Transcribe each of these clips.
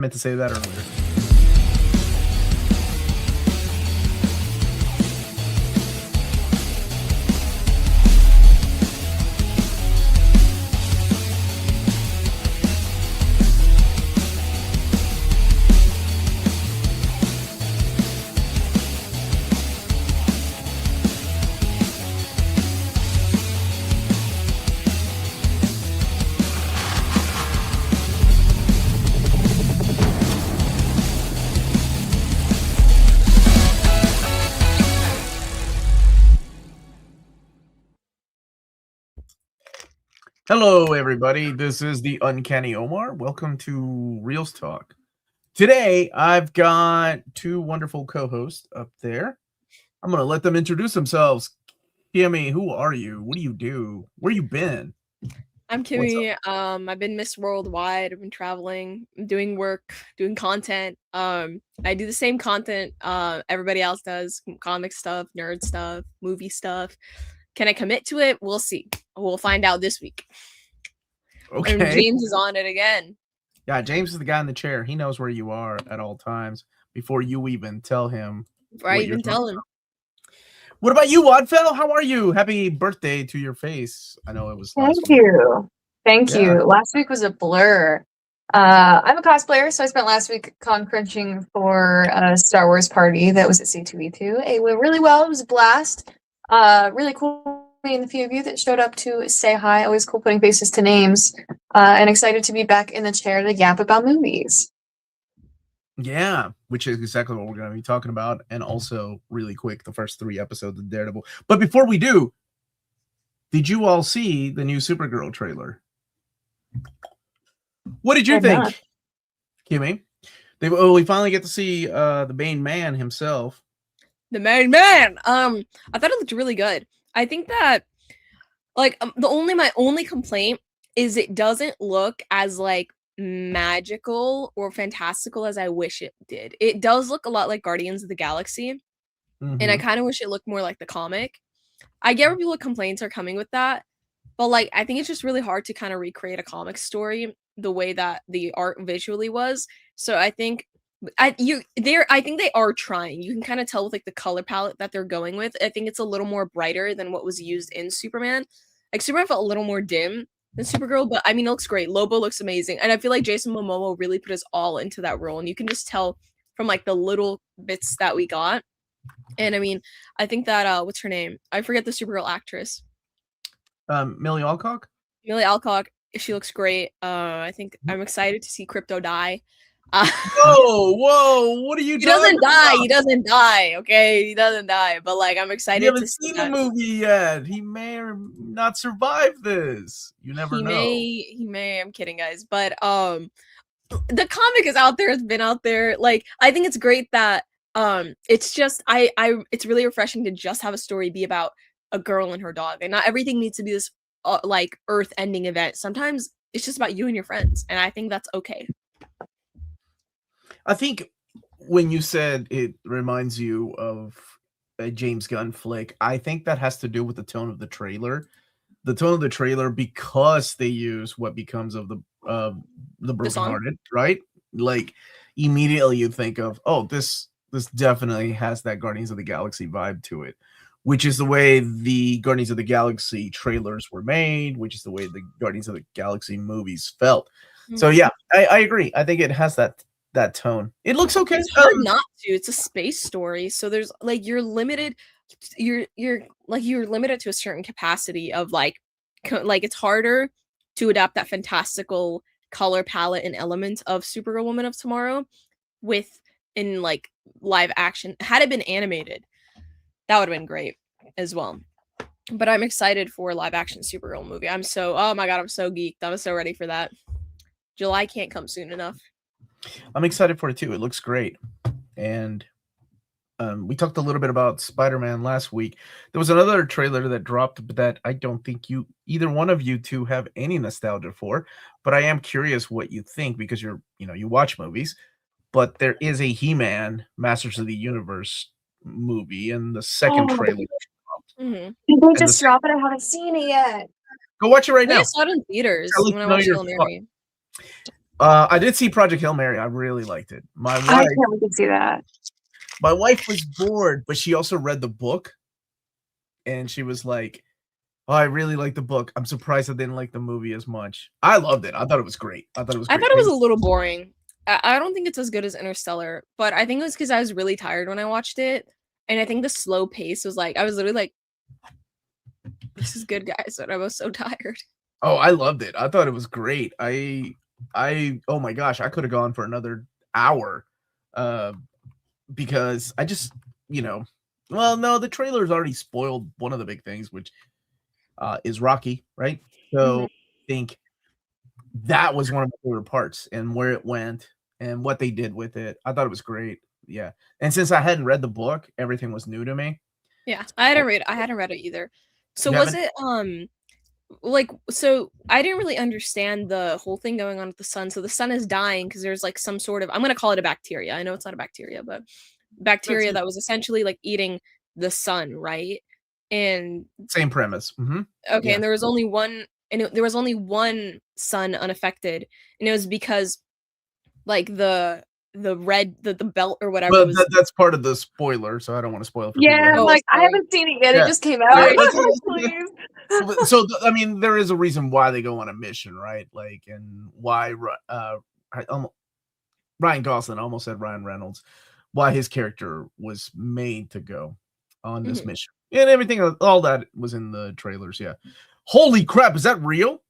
Meant to say that earlier. Hello, everybody. This is the Uncanny Omar. Welcome to Reelz Talk. Today, I've got two wonderful co-hosts up there. I'm going to let them introduce themselves. Kimmy, who are you? What do you do? Where you been? I'm Kimmy. I've been Miss Worldwide. I've been traveling, doing work, doing content. I do the same content everybody else does: comic stuff, nerd stuff, movie stuff. Can I commit to it? We'll see. We'll find out this week. Okay. And James is on it again. Yeah, James is the guy in the chair. He knows where you are at all times before you even tell him. Before I even tell him. What about you, Ødfel? How are you? Happy birthday to your face. I know it was last week. Thank you. Last week was a blur. I'm a cosplayer, so I spent last week con crunching for a Star Wars party that was at C2E2. It went really well. It was a blast. Really cool meeting the few of you that showed up to say hi. Always cool putting faces to names. And excited to be back in the chair to yap about movies. Yeah, which is exactly what we're going to be talking about. And also, really quick, the first 3 episodes of Daredevil. But before we do, did you all see the new Supergirl trailer? What did you think, Kimmy? We finally get to see the main man himself. The main man! I thought it looked really good. I think that, like, my only complaint is it doesn't look as, like, magical or fantastical as I wish it did. It does look a lot like Guardians of the Galaxy, and I kind of wish it looked more like the comic. I get where people's complaints are coming with that, but like I think it's just really hard to kind of recreate a comic story the way that the art visually was. So I think I think they are trying. You can kind of tell with like the color palette that they're going with. I think it's a little more brighter than what was used in Superman. Like Superman felt a little more dim than Supergirl, but I mean, it looks great. Lobo looks amazing. And I feel like Jason Momoa really put his all into that role. And you can just tell from like the little bits that we got. And I mean, I think that, what's her name? I forget the Supergirl actress. Millie Alcock? Millie Alcock. She looks great. I think I'm excited to see Crypto die. Whoa, what are you talking about? He doesn't die, okay? He doesn't die, but like I'm excited to see You haven't seen the movie yet. He may or not survive this. You never know. He may. I'm kidding, guys. But the comic is out there. It's been out there. Like I think it's great that it's just it's really refreshing to just have a story be about a girl and her dog, and not everything needs to be this like earth-ending event. Sometimes it's just about you and your friends, and I think that's okay. I think when you said it reminds you of a James Gunn flick, I think that has to do with the tone of the trailer. The tone of the trailer, because they use what becomes of the brokenhearted, right? Like immediately you think of, oh, this definitely has that Guardians of the Galaxy vibe to it, which is the way the Guardians of the Galaxy trailers were made, which is the way the Guardians of the Galaxy movies felt. Mm-hmm. So yeah, I agree. I think it has that tone. It looks okay. It's hard not to. It's a space story, so there's like you're limited. You're limited to a certain capacity of like it's harder to adapt that fantastical color palette and element of Supergirl Woman of Tomorrow in like live action. Had it been animated, that would have been great as well. But I'm excited for a live action Supergirl movie. Oh my god, I'm so geeked. I'm so ready for that. July can't come soon enough. I'm excited for it too. It looks great. And we talked a little bit about Spider-Man last week. There was another trailer that dropped that I don't think either one of you two have any nostalgia for, but I am curious what you think because you watch movies. But there is a He-Man Masters of the Universe movie, and the second trailer dropped. Mm-hmm. Did they just drop it? I haven't seen it yet. Go watch it right now. I saw it in theaters when I watched it on Mary. I did see Project Hail Mary. I really liked it. I can't wait to see that. My wife was bored, but she also read the book, and she was like, "Oh, I really like the book. I'm surprised I didn't like the movie as much." I loved it. I thought it was great. I thought it was a little boring. I don't think it's as good as Interstellar, but I think it was because I was really tired when I watched it, and I think the slow pace was like I was literally like, "This is good, guys," but I was so tired. Oh, I loved it. I thought it was great. Oh my gosh, I could have gone for another hour, because I just, well, no, the trailer's already spoiled one of the big things, which is Rocky, right? So I think that was one of my favorite parts, and where it went and what they did with it. I thought it was great. Yeah, and since I hadn't read the book, everything was new to me. Yeah, I hadn't read it either. So was it so I didn't really understand the whole thing going on with the sun. So the sun is dying because there's like some sort of, I'm gonna call it a bacteria. I know it's not a bacteria, but bacteria that was essentially like eating the sun, right? And same premise. Okay, yeah. And there was only one, there was only one sun unaffected, and it was because like the belt or whatever. Well, that's part of the spoiler, so I don't want to spoil it for people. Like I haven't seen it yet. Yeah. It just came out. Yeah, so I mean, there is a reason why they go on a mission, right? Like, and why Ryan Gosling, I almost said Ryan Reynolds, why his character was made to go on this mission, and everything, all that was in the trailers. Yeah, holy crap, is that real?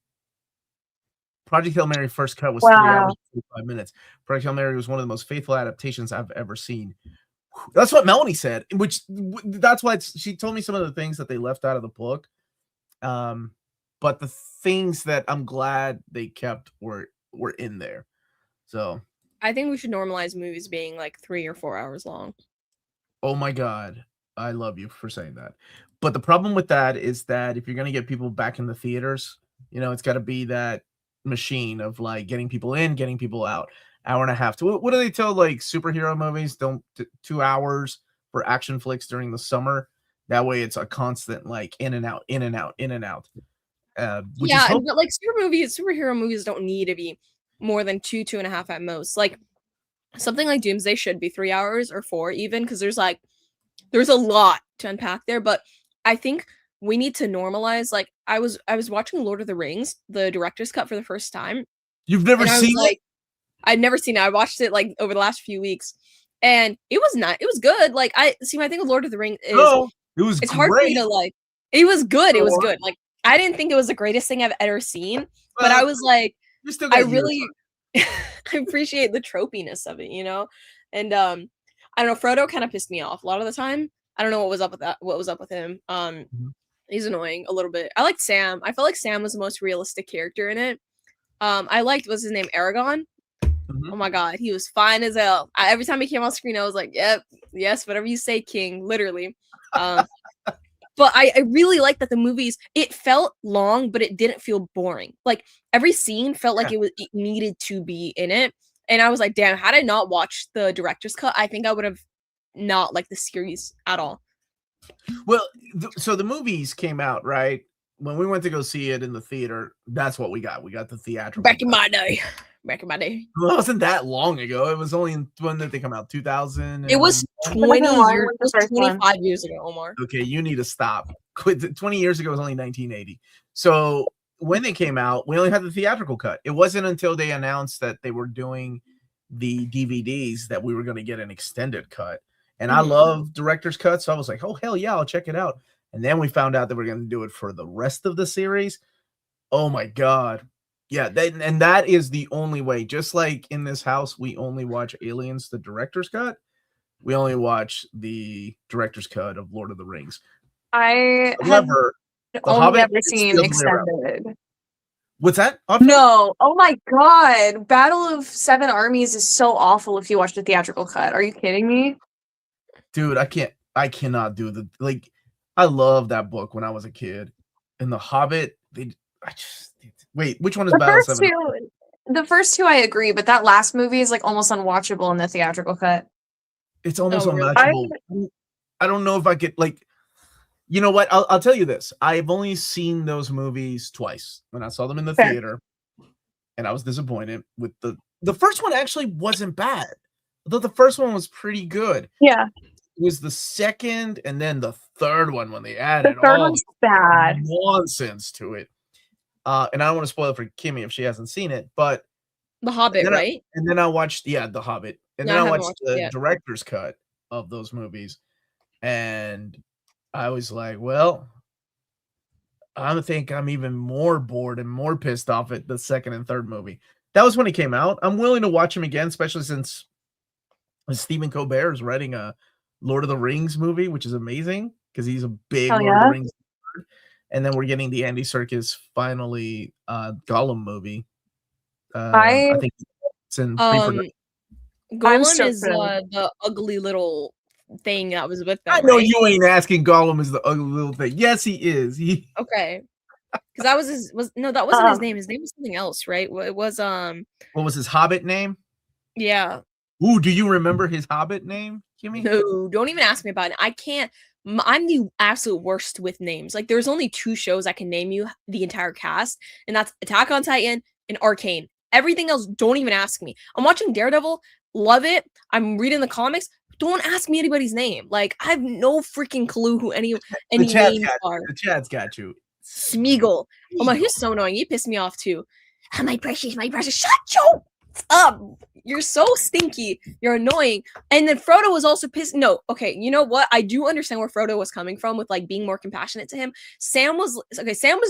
Project Hail Mary first cut was 3 hours and 45 minutes. Project Hail Mary was one of the most faithful adaptations I've ever seen. That's what Melanie said, which that's why she told me some of the things that they left out of the book. But the things that I'm glad they kept were in there. So I think we should normalize movies being like 3 or 4 hours long. Oh my God. I love you for saying that. But the problem with that is that if you're going to get people back in the theaters, it's got to be that machine of like getting people in, getting people out. Hour and a half. What do they tell like superhero movies? Don't 2 hours for action flicks during the summer. That way it's a constant like in and out, in and out, in and out. But like superhero movies don't need to be more than 2.5 at most. Like something like Doomsday should be 3 hours or 4 even, because there's a lot to unpack there. But I think we need to normalize. Like I was watching Lord of the Rings, the director's cut for the first time. You've never seen it? I'd never seen it. I watched it like over the last few weeks, and it was it was good. Like my thing with Lord of the Rings is it's hard for me to like. It was good. It was good. Like I didn't think it was the greatest thing I've ever seen, but I was like, I really I appreciate the tropiness of it, And I don't know, Frodo kind of pissed me off a lot of the time. I don't know what was up with that. What was up with him? He's annoying a little bit. I liked Sam. I felt like Sam was the most realistic character in it. I liked, what's his name, Aragorn. Oh my God, he was fine as hell. Every time he came on screen, I was like, yep, yes, whatever you say, King, literally. But I really liked that the movies, it felt long, but it didn't feel boring. Like every scene felt like it needed to be in it. And I was like, damn, had I not watched the director's cut, I think I would have not liked the series at all. Well, so the movies came out, right? When we went to go see it in the theater, that's what we got. We got the theatrical. Back in my day. Well, it wasn't that long ago. It was only when did they come out? 2000? It was 25 years ago, Omar. Okay, you need to stop. 20 years ago was only 1980. So when they came out, we only had the theatrical cut. It wasn't until they announced that they were doing the DVDs that we were going to get an extended cut. And I love director's cuts, so I was like, oh, hell yeah, I'll check it out. And then we found out that we're going to do it for the rest of the series. Oh, my God. Yeah, and that is the only way. Just like in this house, we only watch Aliens, the director's cut. We only watch the director's cut of Lord of the Rings. I have only ever seen extended. What's that? No. Oh my God. Battle of Seven Armies is so awful if you watch the theatrical cut. Are you kidding me? Dude, I cannot do I love that book when I was a kid. And The Hobbit, wait, which one is Battle of Seven? The first two I agree, but that last movie is like almost unwatchable in the theatrical cut. It's almost unwatchable. I don't know if I could you know what? I'll tell you this. I've only seen those movies twice. When I saw them in the theater, and I was disappointed with the first one. Actually, wasn't bad. I thought the first one was pretty good. Yeah. It was the second and then the third one when they The added third all one's bad. nonsense to it. And I don't want to spoil it for Kimmy if she hasn't seen it, but The Hobbit, right? and then I watched The Hobbit, and Yeah, then I I haven't watched watched it the yet. director's cut of those movies, and I was like, well, I think I'm even more bored and more pissed off at the second and third movie. That was when it came out. I'm willing to watch them again, especially since Stephen Colbert is writing a Lord of the Rings movie, which is amazing because he's a big Lord of the Rings nerd. And then we're getting the Andy Serkis finally Gollum movie. I think it's in pre-production. Gollum is the ugly little thing that was with them. I know right? you ain't asking Gollum is the ugly little thing. Yes, he is. Okay. Because that was that wasn't his name. His name was something else, right? It was What was his Hobbit name? Yeah. Ooh, do you remember his Hobbit name, Kimmy? No, don't even ask me about it. I can't. I'm the absolute worst with names. Like, there's only 2 shows I can name you the entire cast, and that's Attack on Titan and Arcane. Everything else, don't even ask me. I'm watching Daredevil, love it. I'm reading the comics. Don't ask me anybody's name. Like, I have no freaking clue who any names are. The chat's got you. Smeagol. Oh my, he's so annoying. He pissed me off too. Oh, my precious. Shut your up. You're so stinky. You're annoying. And then Frodo was also pissed. No, okay. You know what? I do understand where Frodo was coming from with like being more compassionate to him. Sam was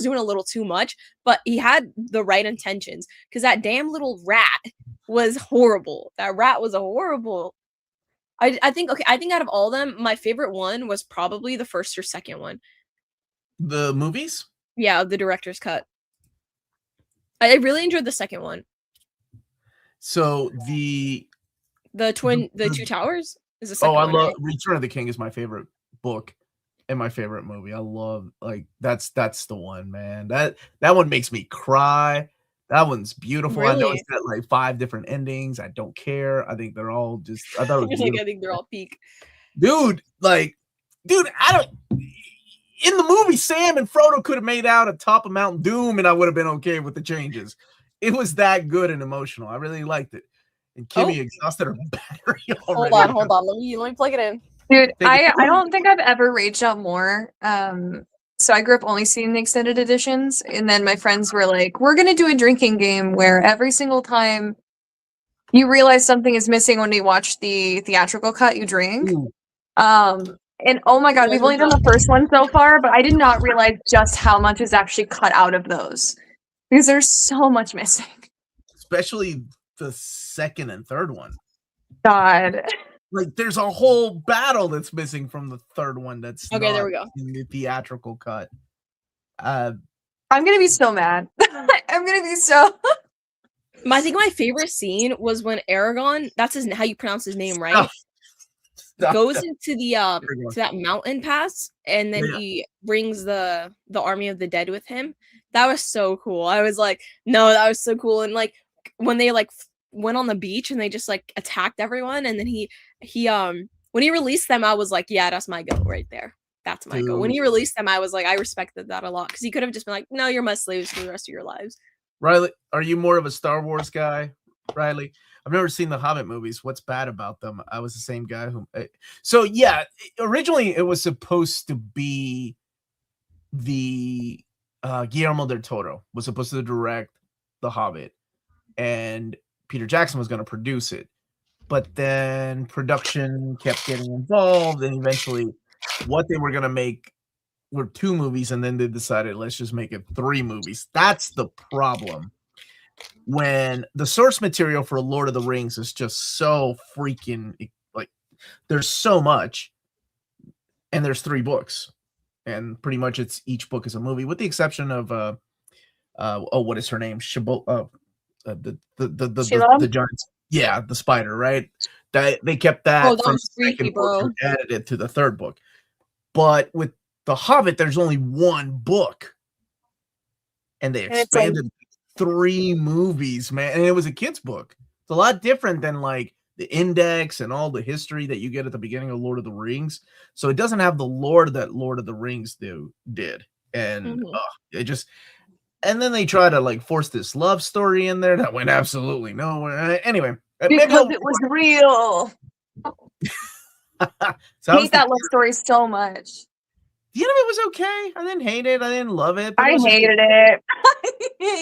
doing a little too much, but he had the right intentions because that damn little rat was horrible. That rat was horrible. I think out of all of them, my favorite one was probably the first or second one. The movies? Yeah, the director's cut. I really enjoyed the second one. So the Two Towers is the second one. I love right? Return of the King is my favorite book and my favorite movie. I love that's the one, man. That one makes me cry. That one's beautiful. Really? I know it's got like 5 different endings. I don't care. I think they're all just. I thought it was I think they're all peak. Dude, I don't. In the movie, Sam and Frodo could have made out atop of Mount Doom, and I would have been okay with the changes. It was that good and emotional. I really liked it. And Kimmy exhausted her battery already. Hold on. Let me plug it in. Dude, I don't think I've ever raged out more. So I grew up only seeing the extended editions, and then my friends were like, we're going to do a drinking game where every single time you realize something is missing when you watch the theatrical cut, you drink. Ooh. And oh my god, we've only done the first one so far, but I did not realize just how much is actually cut out of those because there's so much missing. Especially the second and third one. God. Like, there's a whole battle that's missing from the third one that's okay, there we go. In the theatrical cut. I'm gonna be so mad. I'm gonna be so I think my favorite scene was when Aragorn, that's how you pronounce his name, right? Goes into the to that mountain pass, and then he brings the army of the dead with him. That was so cool. I was like, no, that was so cool. And like when they like went on the beach and they just like attacked everyone, and then he when he released them, I was like, yeah, that's my go right there. That's my go. When he released them, I was like, I respected that a lot because he could have just been like, no, you're my slaves for the rest of your lives. Riley, are you more of a Star Wars guy, Riley? I've never seen the Hobbit movies. What's bad about them? I was the same guy who. So yeah, originally it was supposed to be the Guillermo del Toro was supposed to direct the Hobbit, and Peter Jackson was going to produce it, but then production kept getting involved, and eventually, what they were going to make were 2 movies, and then they decided let's just make it 3 movies. That's the problem. When the source material for Lord of the Rings is just so freaking like there's so much, and there's 3 books, and pretty much it's each book is a movie with the exception of what is her name? The giants. Yeah, the spider, right? They kept that from the second book and added it to the 3rd book. But with The Hobbit, there's only 1 book, and they expanded 3 movies, man, and it was a kid's book. It's a lot different than like the index and all the history that you get at the beginning of Lord of the Rings. So it doesn't have the lore that Lord of the Rings did, and it just And then they try to like force this love story in there that went absolutely nowhere. Anyway, because it was real. So I hate that love story so much. The end of it was okay. I didn't hate it. I didn't love it. I hated it.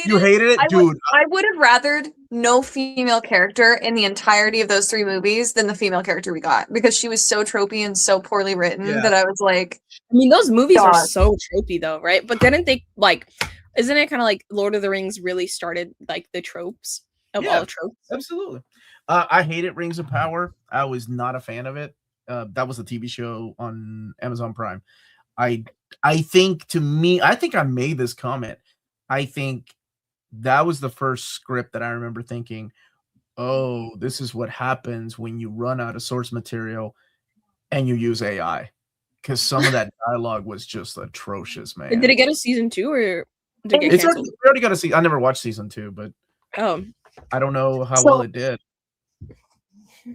You hated it, dude. I would have rathered no female character in the entirety of those 3 movies than the female character we got, because she was so tropey and so poorly written that I was like, I mean, those movies are so tropey though, right? But didn't they like? Isn't it kind of like Lord of the Rings really started like the tropes of all tropes? Absolutely. I hated Rings of Power. I was not a fan of it. That was a TV show on Amazon Prime. I think, to me, I think I made this comment. I think that was the first script that I remember thinking, oh, this is what happens when you run out of source material and you use AI. Because some of that dialogue was just atrocious, man. Did it get a season 2 or did it get canceled? We already got a season. I never watched season 2, but I don't know how well it did.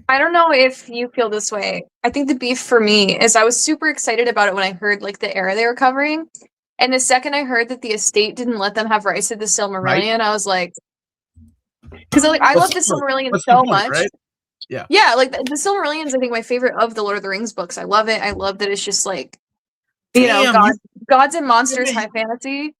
I don't know if you feel this way. I think the beef for me is I was super excited about it when I heard like the era they were covering. And the second I heard that the estate didn't let them have rights to the Silmarillion, I was like, because like I love the Silmarillion so much. Right? Yeah, like the Silmarillion is I think my favorite of the Lord of the Rings books. I love it. I love that it's just like, you know, gods and monsters, high fantasy.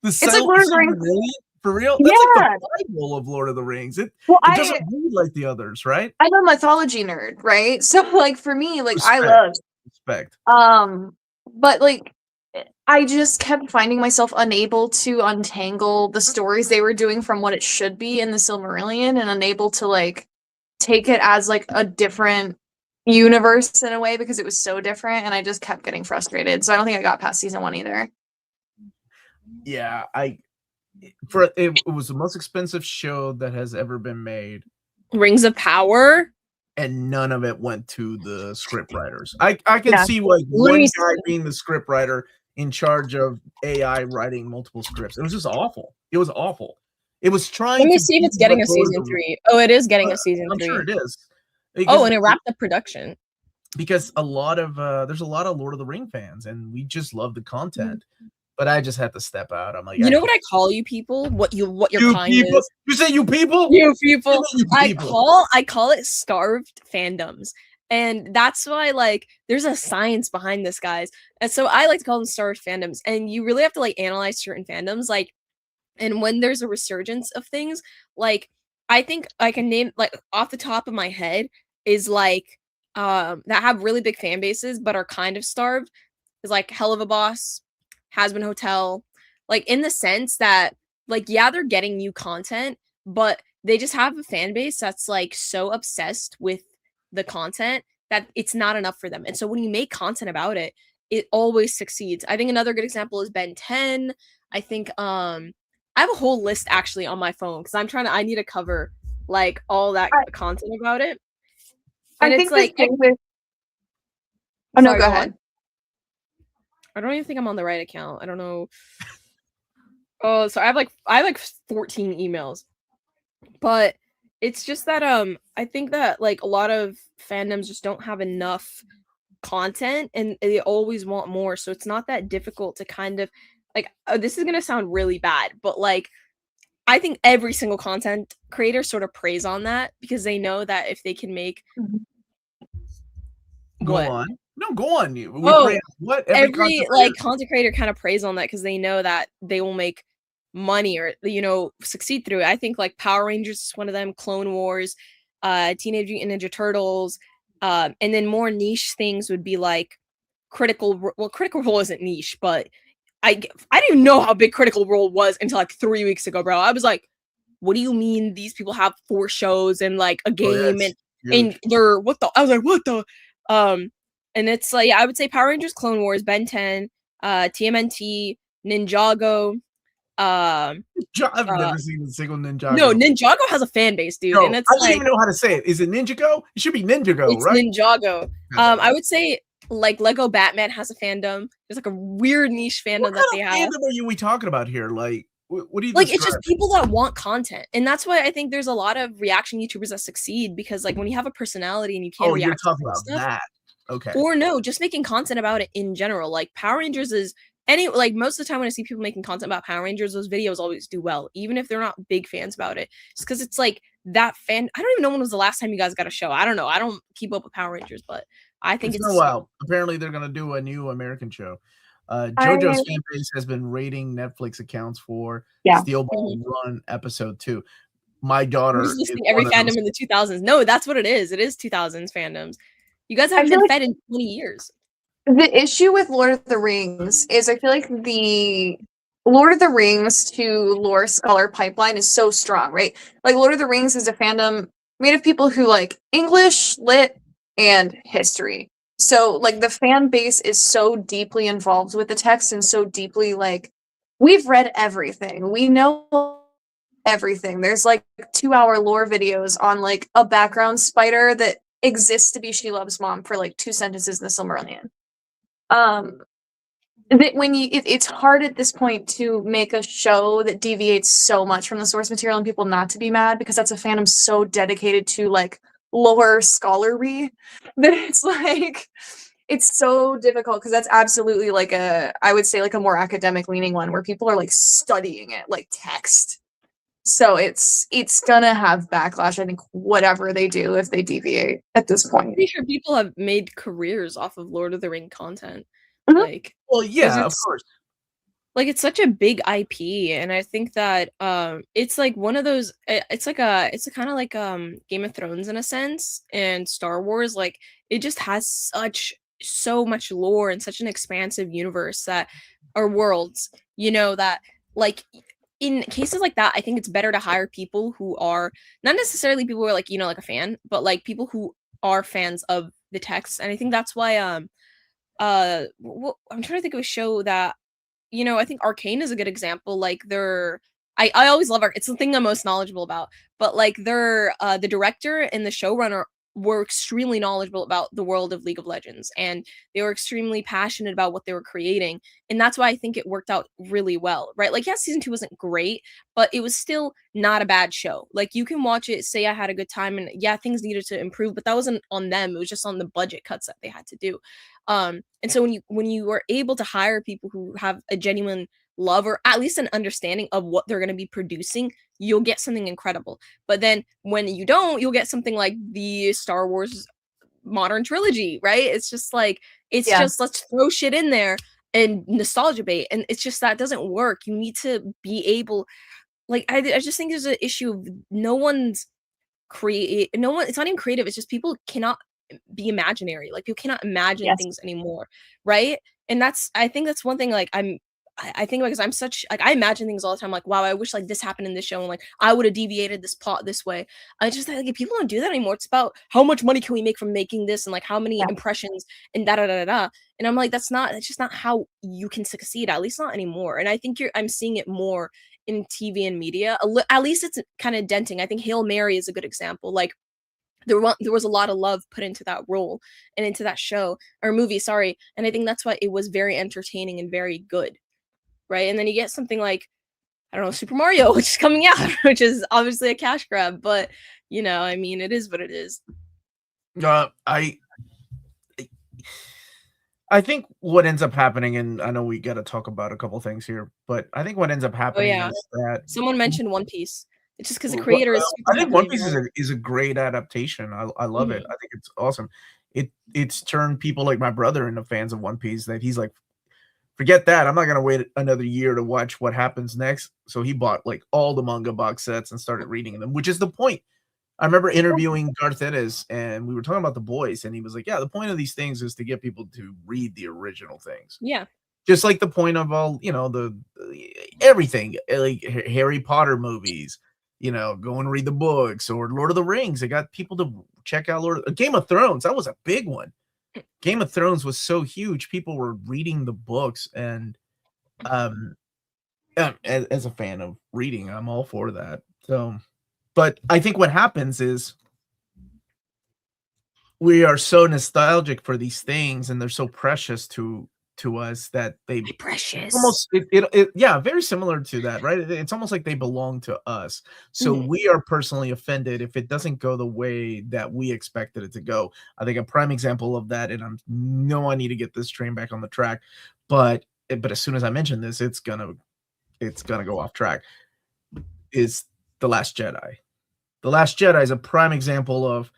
It's like Lord of the Rings. For real? That's like the Bible of Lord of the Rings. It doesn't read like the others, right? I'm a mythology nerd, right? So like for me, like I love respect. But like I just kept finding myself unable to untangle the stories they were doing from what it should be in the Silmarillion, and unable to like take it as like a different universe in a way, because it was so different, and I just kept getting frustrated. So I don't think I got past season 1 either. Yeah, it was the most expensive show that has ever been made. Rings of Power, and none of it went to the script writers. I can see like one guy being the script writer in charge of AI writing multiple scripts. It was just awful. It was awful. It was trying. Let me see if it's getting a season 3. Oh, it is getting a season 3. I'm sure it is. And it wrapped up production. Because there's a lot of Lord of the Ring fans, and we just love the content. But I just had to step out. I'm like, you know what I call you people? What your kind people? is? You say you people? You people. I call it starved fandoms. And that's why like there's a science behind this, guys. And so I like to call them starved fandoms. And you really have to like analyze certain fandoms, like, and when there's a resurgence of things, like I think I can name like off the top of my head is like that have really big fan bases but are kind of starved, is like Hell of a Boss, Has-Been Hotel, like in the sense that like, yeah, they're getting new content, but they just have a fan base that's like so obsessed with the content that it's not enough for them. And so when you make content about it, it always succeeds. I think another good example is Ben 10. I think I have a whole list actually on my phone because I need to cover like all that content about it. And I it's think like oh no, go ahead. I don't even think I'm on the right account. I don't know. Oh, so I have like 14 emails. But it's just that I think that like a lot of fandoms just don't have enough content and they always want more. So it's not that difficult to kind of like this is going to sound really bad, but like I think every single content creator sort of preys on that because they know that if they can make Go on. No, go on. What? Every like content creator kind of preys on that because they know that they will make money or, you know, succeed through it. I think like Power Rangers is one of them, Clone Wars, Teenage Mutant Ninja Turtles, and then more niche things would be like Critical Role isn't niche, but I didn't even know how big Critical Role was until like 3 weeks ago, bro. I was like, what do you mean these people have 4 shows and like a game and they're what the? I was like, what the? And it's like, I would say Power Rangers, Clone Wars, Ben 10, TMNT, Ninjago. I've never seen a single Ninjago. No, Ninjago has a fan base, dude. No, and it's I don't even know how to say it. Is it Ninjago? It should be Ninjago, it's right? Ninjago. I would say like Lego Batman has a fandom. There's like a weird niche fandom that they have. What fandom are we talking about here? Like, what do you like? It's just people that want content, and that's why I think there's a lot of reaction YouTubers that succeed because like when you have a personality and you can't react. You're talking about that. Okay. Or no, just making content about it in general. Like Power Rangers is most of the time when I see people making content about Power Rangers, those videos always do well, even if they're not big fans about it. Just because it's like that fan. I don't even know when was the last time you guys got a show. I don't know. I don't keep up with Power Rangers, but I think It's been a while. Apparently, they're gonna do a new American show. JoJo's fan base has been rating Netflix accounts for Steel Ball Run episode 2. My daughter is listing every fandom in the 2000s. No, that's what it is. It is 2000s fandoms. You guys haven't been fed in 20 years. The issue with Lord of the Rings is I feel like the Lord of the Rings to lore scholar pipeline is so strong, right? Like Lord of the Rings is a fandom made of people who like English, lit, and history. So like the fan base is so deeply involved with the text and so deeply like we've read everything. We know everything. There's like 2-hour lore videos on like a background spider that exists to be Shelob's mom for like 2 sentences in the Silmarillion. That when it's hard at this point to make a show that deviates so much from the source material and people not to be mad because that's a fandom so dedicated to like lore scholarly that it's like it's so difficult because that's absolutely like I would say like a more academic leaning one where people are like studying it like text. So it's gonna have backlash, I think, whatever they do if they deviate at this point. I'm pretty sure people have made careers off of Lord of the Ring content. Mm-hmm. Well, yeah, of course. Like it's such a big IP, and I think that it's like one of those. It's kind of like Game of Thrones in a sense, and Star Wars. Like it just has so much lore and such an expansive universe that or worlds. That like. In cases like that, I think it's better to hire people who are not necessarily people who are like, like a fan, but like people who are fans of the text. And I think that's why I'm trying to think of a show that, I think Arcane is a good example. Like I always love it's the thing I'm most knowledgeable about, but like the director and the showrunner were extremely knowledgeable about the world of League of Legends, and they were extremely passionate about what they were creating, and that's why I think it worked out really well, right? Like, yeah, season 2 wasn't great, but it was still not a bad show. Like, you can watch it, say I had a good time, and yeah, things needed to improve, but that wasn't on them. It was just on the budget cuts that they had to do. And so when you are able to hire people who have a genuine love or at least an understanding of what they're going to be producing, you'll get something incredible. But then when you don't, you'll get something like the Star Wars modern trilogy, right? It's just like just let's throw shit in there and nostalgia bait, and it's just that doesn't work. You need to be able, like, I just think there's an issue of it's not even creative, it's just people cannot be imaginary. Like, you cannot imagine things anymore, right? And I think that's one thing. Like, I think because I'm such like I imagine things all the time. Like, wow, I wish like this happened in this show, and like I would have deviated this plot this way. I just think like if people don't do that anymore, it's about how much money can we make from making this, and like how many impressions and da da da da. And I'm like, that's just not how you can succeed. At least not anymore. And I think I'm seeing it more in TV and media. At least it's kind of denting. I think Hail Mary is a good example. Like, there was a lot of love put into that role and into that show or movie. Sorry, and I think that's why it was very entertaining and very good. Right, and then you get something like, I don't know, Super Mario, which is coming out, which is obviously a cash grab, but I mean, it is what it is. I think what ends up happening, and I know we got to talk about a couple things here, but I think what ends up happening is that someone mentioned One Piece. It's just because the creator is. I think One Piece is a great adaptation. I love it. I think it's awesome. It's turned people like my brother into fans of One Piece. That he's like, forget that. I'm not going to wait another year to watch what happens next. So he bought like all the manga box sets and started reading them, which is the point. I remember interviewing Garth Ennis, and we were talking about The Boys, and he was like, yeah, the point of these things is to get people to read the original things. Yeah. Just like the point of all, everything, like Harry Potter movies, go and read the books, or Lord of the Rings. It got people to check out Game of Thrones. That was a big one. Game of Thrones was so huge. People were reading the books, and as a fan of reading, I'm all for that. So, but I think what happens is we are so nostalgic for these things, and they're so precious to us that precious. Almost very similar to that, right? It's almost like they belong to us. So we are personally offended if it doesn't go the way that we expected it to go. I think a prime example of that, and I need to get this train back on the track, but but as soon as I mention this, it's gonna go off track. Is The Last Jedi. The Last Jedi is a prime example of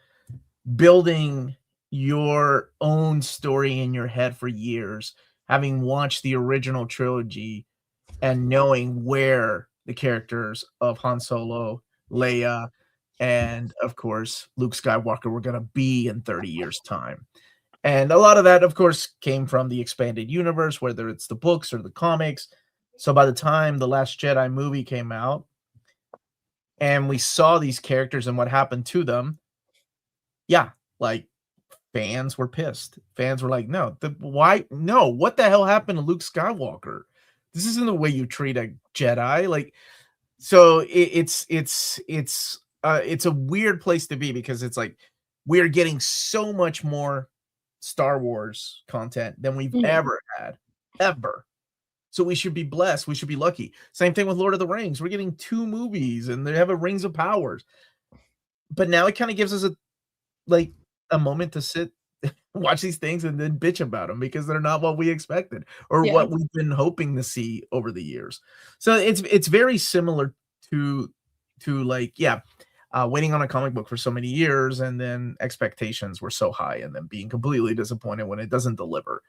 building your own story in your head for years, having watched the original trilogy and knowing where the characters of Han Solo, Leia, and of course Luke Skywalker were going to be in 30 years' time. And a lot of that, of course, came from the expanded universe, whether it's the books or the comics. So by the time The Last Jedi movie came out and we saw these characters and what happened to them, yeah, like fans were pissed. Fans were like, no, why? No, what the hell happened to Luke Skywalker? This isn't the way you treat a Jedi. Like, so it's a weird place to be, because it's like we're getting so much more Star Wars content than we've ever had, ever. So we should be blessed. We should be lucky. Same thing with Lord of the Rings. We're getting 2 movies and they have a Rings of Powers. But now it kind of gives us a moment to sit, watch these things and then bitch about them because they're not what we expected or what we've been hoping to see over the years. So it's very similar to waiting on a comic book for so many years and then expectations were so high and then being completely disappointed when it doesn't deliver.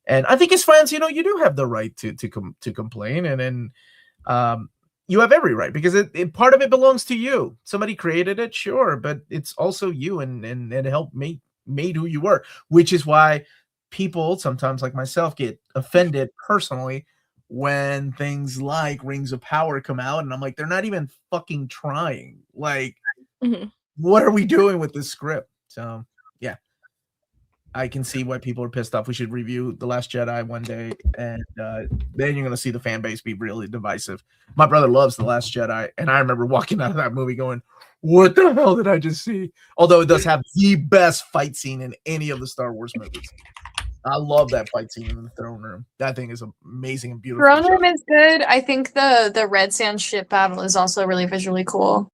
And I think as fans, you do have the right to complain, and then you have every right, because it part of it belongs to you. Somebody created it, sure, but it's also you, and it helped made who you were, which is why people sometimes like myself get offended personally when things like Rings of Power come out, and I'm like, they're not even fucking trying. Like, what are we doing with this script? So yeah, I can see why people are pissed off. We should review The Last Jedi one day, and then you're going to see the fan base be really divisive. My brother loves The Last Jedi, and I remember walking out of that movie going, what the hell did I just see? Although it does have the best fight scene in any of the Star Wars movies. I love that fight scene in the throne room. That thing is amazing and beautiful. Throne room is good. I think the Red Sand ship battle is also really visually cool.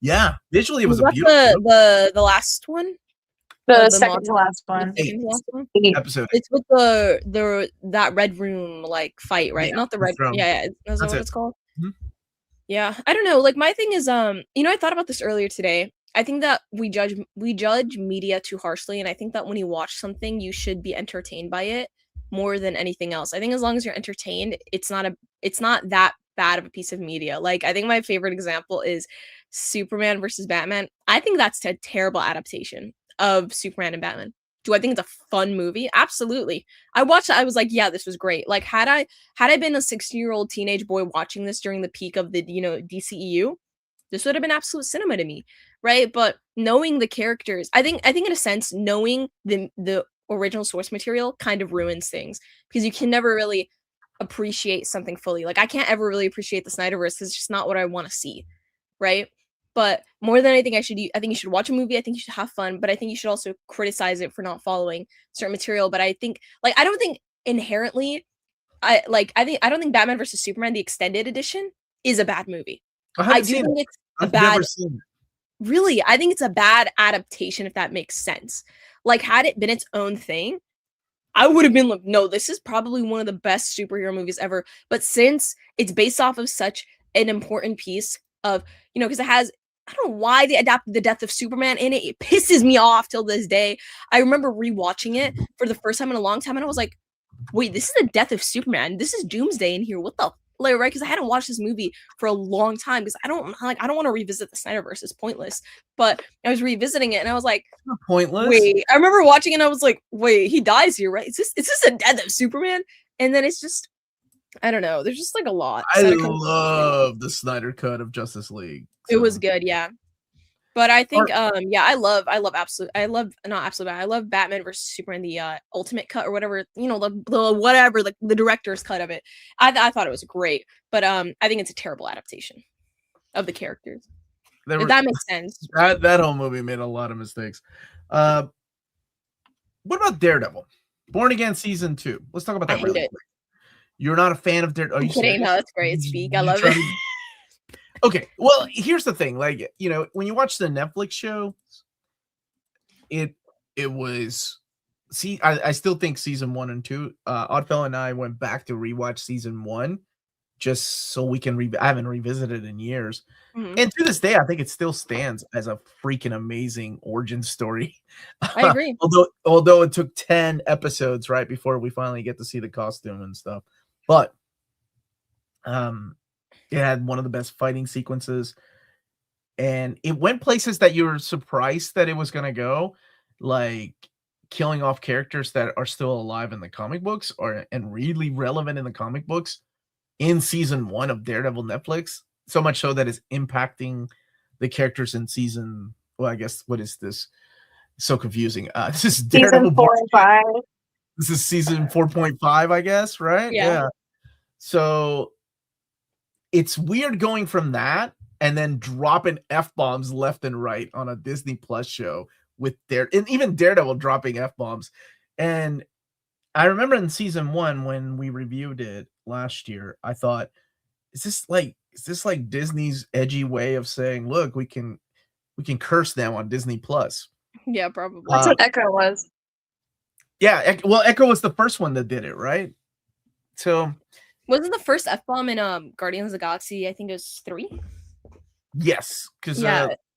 Yeah, visually it was a beautiful. The last one. The second to last one. Episode 8. It's with that red room fight, right? Yeah, Not the red. Yeah, that's what it's called. Mm-hmm. Yeah, I don't know. My thing is, I thought about this earlier today. I think that we judge media too harshly, and I think that when you watch something, you should be entertained by it more than anything else. I think as long as you're entertained, it's not that bad of a piece of media. I think my favorite example is Superman versus Batman. I think that's a terrible adaptation of Superman and Batman. Do I think it's a fun movie? Absolutely. I watched it. I was like, yeah, this was great. Had I been a 16-year-old teenage boy watching this during the peak of the DCEU, this would have been absolute cinema to me, right? But knowing the characters, I think in a sense, knowing the original source material kind of ruins things, because you can never really appreciate something fully. I can't ever really appreciate the Snyderverse because it's just not what I want to see, right? But more than anything, I think you should watch a movie. I think you should have fun, but I think you should also criticize it for not following certain material. But I think, I don't think inherently, I don't think Batman versus Superman, the extended edition, is a bad movie. I do think it's a bad. Never seen it. Really, I think it's a bad adaptation, if that makes sense. Had it been its own thing, I would have been like, no, this is probably one of the best superhero movies ever. But since it's based off of such an important piece of, because it has, I don't know why they adapted the death of Superman in it. It pisses me off till this day. I remember rewatching it for the first time in a long time, and I was like, wait, this is the death of Superman. This is Doomsday in here. What the right? Because I hadn't watched this movie for a long time, because I don't want to revisit the Snyderverse. It's pointless. But I was revisiting it and I was like, not pointless. Wait, I remember watching it and I was like, wait, he dies here, right? Is this the death of Superman? And then it's just, I don't know. There's just a lot. I love the Snyder cut of Justice League. So. It was good, yeah. But I think, I love Batman versus Superman, the Ultimate cut or whatever, the director's cut of it. I thought it was great, but I think it's a terrible adaptation of the characters. If that makes sense. That whole movie made a lot of mistakes. What about Daredevil? Born Again season 2. Let's talk about that. I hate it. You're not a fan of Daredevil? I'm kidding. No, that's great. Speak. I love it. Okay, well, here's the thing. When you watch the Netflix show, it was see, I still think season 1 and 2. Oddfell and I went back to rewatch season 1 just so we can. I haven't revisited in years, and to this day, I think it still stands as a freaking amazing origin story. I agree. although it took 10 episodes right before we finally get to see the costume and stuff, but it had one of the best fighting sequences, and it went places that you were surprised that it was gonna go, like killing off characters that are still alive in the comic books and really relevant in the comic books in season 1 of Daredevil Netflix. So much so that it's impacting the characters in season. Well, I guess what is this? So confusing. This is Daredevil Season 4 and 5. This is season 4.5, I guess, right? Yeah. So it's weird going from that and then dropping F-bombs left and right on a Disney Plus show with and even Daredevil dropping F-bombs. And I remember in season 1 when we reviewed it last year, I thought, is this like Disney's edgy way of saying, look, we can curse now on Disney Plus? Yeah, probably. That's what Echo was. Yeah, well, Echo was the first one that did it, right? So wasn't the first F-bomb in Guardians of the Galaxy, I think it was 3? Yes, because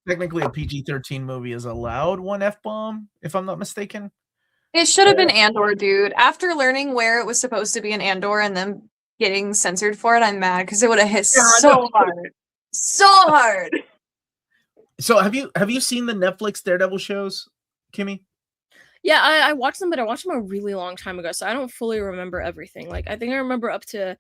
technically a PG-13 movie is allowed one F-bomb, if I'm not mistaken. It should have been Andor, dude. After learning where it was supposed to be in Andor and then getting censored for it, I'm mad because it would have hit so hard. So hard. So have you seen the Netflix Daredevil shows, Kimmy? Yeah, I watched them, but I watched them a really long time ago, so I don't fully remember everything. Like, I think I remember up to.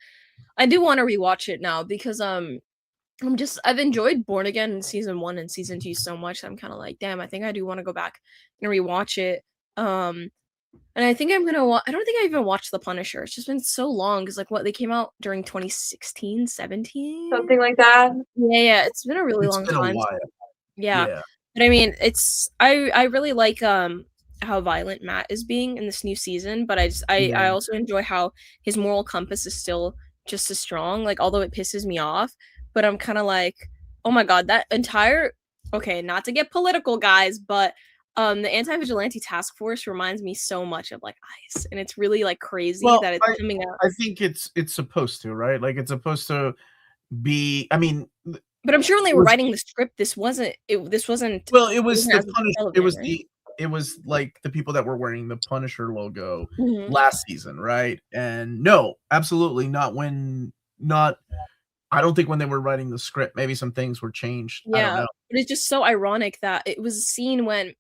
I do want to rewatch it now because I've enjoyed Born Again in season 1 and season 2 so much. I'm kind of like, damn, I think I do want to go back and rewatch it. And I think I'm gonna I don't think I even watched The Punisher. It's just been so long because like they came out during 2016, 17, something like that. Yeah, it's been a really long time. Yeah, but I mean, I really like how violent Matt is being in this new season, but I also enjoy how his moral compass is still just as strong. Like, although it pisses me off, but I'm kind of like, oh my god, that entire not to get political, guys, but the anti-vigilante task force reminds me so much of like ICE, and it's really like crazy that it's coming out. I think it's supposed to, right? Like it's supposed to be. I mean, but I'm sure when they were writing the script, this wasn't. Well, it was the Punisher. It was like the people that were wearing the Punisher logo last season, right? And no, absolutely not. I don't think when they were writing the script, maybe some things were changed. Yeah, I don't know. But it's just so ironic that it was a scene when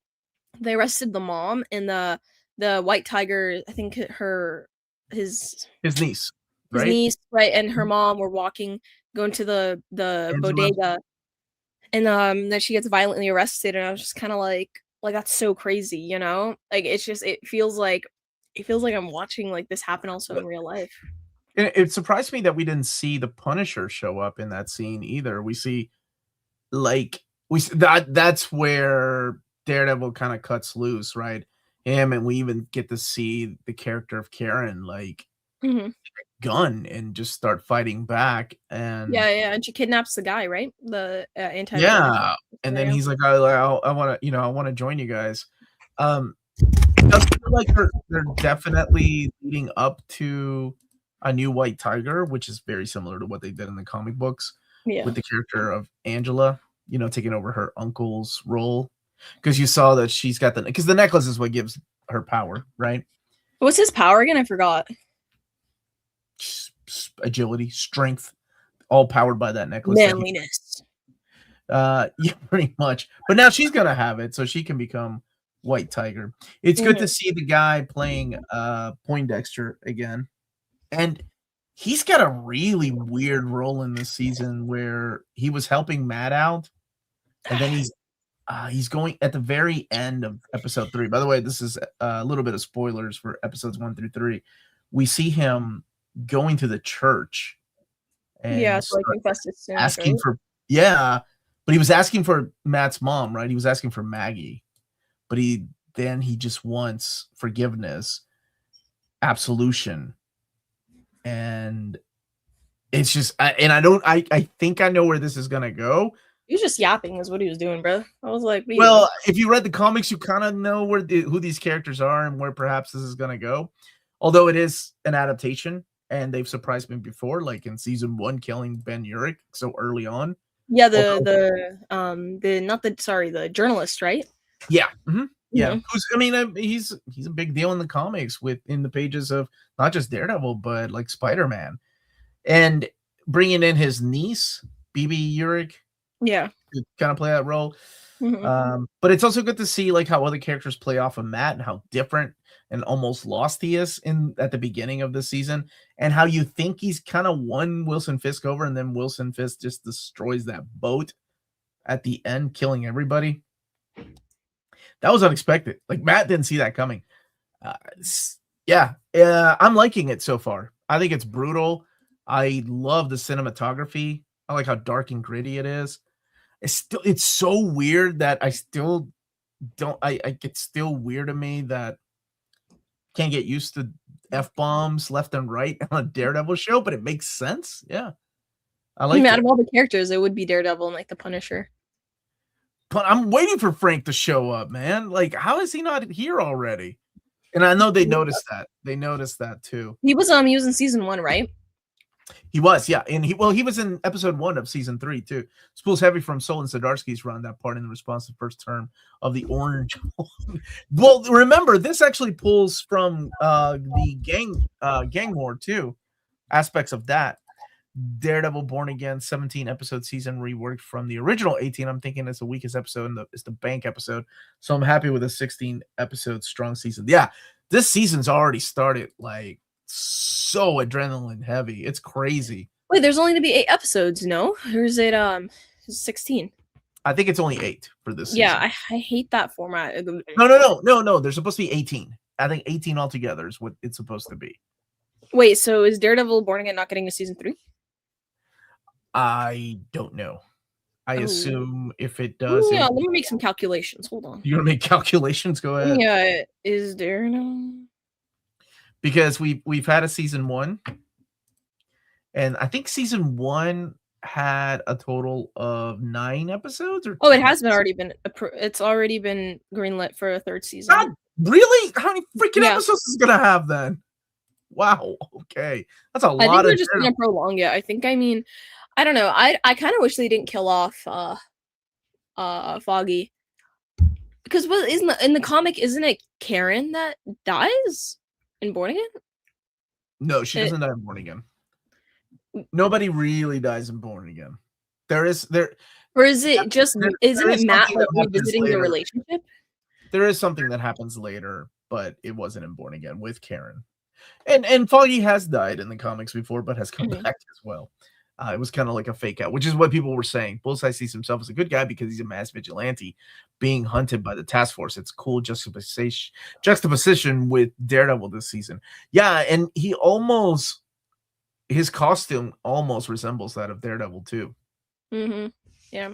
they arrested the mom and the white tiger, I think his niece, right? His niece, right, and her mom were going to the bodega, and then she gets violently arrested, and I was just kind of like that's so crazy, you know? Like it feels like I'm watching like this happen also in real life. It surprised me that we didn't see the Punisher show up in that scene either. We see that's where Daredevil kind of cuts loose, right? Him, and we even get to see the character of Karen gun and just start fighting back. And and she kidnaps the guy, right? The anti. Yeah, and then he's like, I want to join you guys. It does feel like they're definitely leading up to a new White Tiger, which is very similar to what they did in the comic books with the character of Angela, taking over her uncle's role. Because you saw that she's got because the necklace is what gives her power, right? What's his power again? I forgot. Agility, strength, all powered by that necklace. Manliness. Yeah, pretty much. But now she's gonna have it, so she can become White Tiger. It's good to see the guy playing Poindexter again. And he's got a really weird role in this season where he was helping Matt out, and then he's going at the very end of episode 3. By the way, this is a little bit of spoilers for episodes 1 through 3. We see him going to the church and so asking for but he was asking for Matt's mom, right? He was asking for Maggie, but he just wants forgiveness, absolution. And it's just, I think I know where this is gonna go, He was just yapping, is what he was doing, bro. I was like, well, if you read the comics, you kind of know who these characters are and where perhaps this is going to go. Although it is an adaptation, and they've surprised me before, like in season 1, killing Ben Urich so early on. Yeah, the journalist, right? Yeah, yeah. He's a big deal in the comics in the pages of not just Daredevil, but like Spider-Man, and bringing in his niece, BB Urich. Yeah, to kind of play that role. Mm-hmm. But it's also good to see like how other characters play off of Matt and how different and almost lost he is at the beginning of the season, and how you think he's kind of won Wilson Fisk over, and then Wilson Fisk just destroys that boat at the end, killing everybody. That was unexpected. Like Matt didn't see that coming. I'm liking it so far. I think it's brutal. I love the cinematography. I like how dark and gritty it is. It's so weird that I still don't. It's still weird to me that can't get used to F-bombs left and right on a Daredevil show, but it makes sense. Yeah, I like it. Out of all the characters, it would be Daredevil and like the Punisher. But I'm waiting for Frank to show up, man. Like, how is he not here already? And I know they noticed that. They noticed that too. He was in season 1, right? He was, yeah. And he was in episode 1 of season 3 too. Spools heavy from Solon Zdarsky's run, that part in response to the first term of the Orange. Well, remember, this actually pulls from the gang war too. Aspects of that. Daredevil Born Again 17 episode season reworked from the original 18. I'm thinking it's the weakest episode and it's the bank episode. So I'm happy with a 16 episode strong season. Yeah, this season's already started like so adrenaline heavy. It's crazy. Wait, there's only to be 8 episodes, no? Or is it 16? I think it's only 8 for this season. Yeah, I hate that format. No. There's supposed to be 18. I think 18 altogether is what it's supposed to be. Wait, so is Daredevil Born Again not getting to season 3? I don't know. I assume if it does. Yeah, let me make some calculations. Hold on. You want to make calculations? Go ahead. Yeah, is there no? Because we've had a season 1, and I think season 1 had a total of 9 episodes. Or it has it's already been greenlit for a 3rd season. God, really? How many freaking episodes is it gonna have then? Wow. Okay, that's a lot. I think they're just gonna prolong it. I don't know. I kind of wish they didn't kill off Foggy, because in the comic, isn't it Karen that dies in Born Again? No, she doesn't die in Born Again. Nobody really dies in Born Again. Or is it Matt revisiting the relationship? There is something that happens later, but it wasn't in Born Again with Karen. And Foggy has died in the comics before, but has come back as well. It was kind of like a fake out, which is what people were saying. Bullseye sees himself as a good guy because he's a mass vigilante being hunted by the task force. It's cool juxtaposition with Daredevil this season. Yeah, and his costume almost resembles that of Daredevil too. Mm-hmm. Yeah.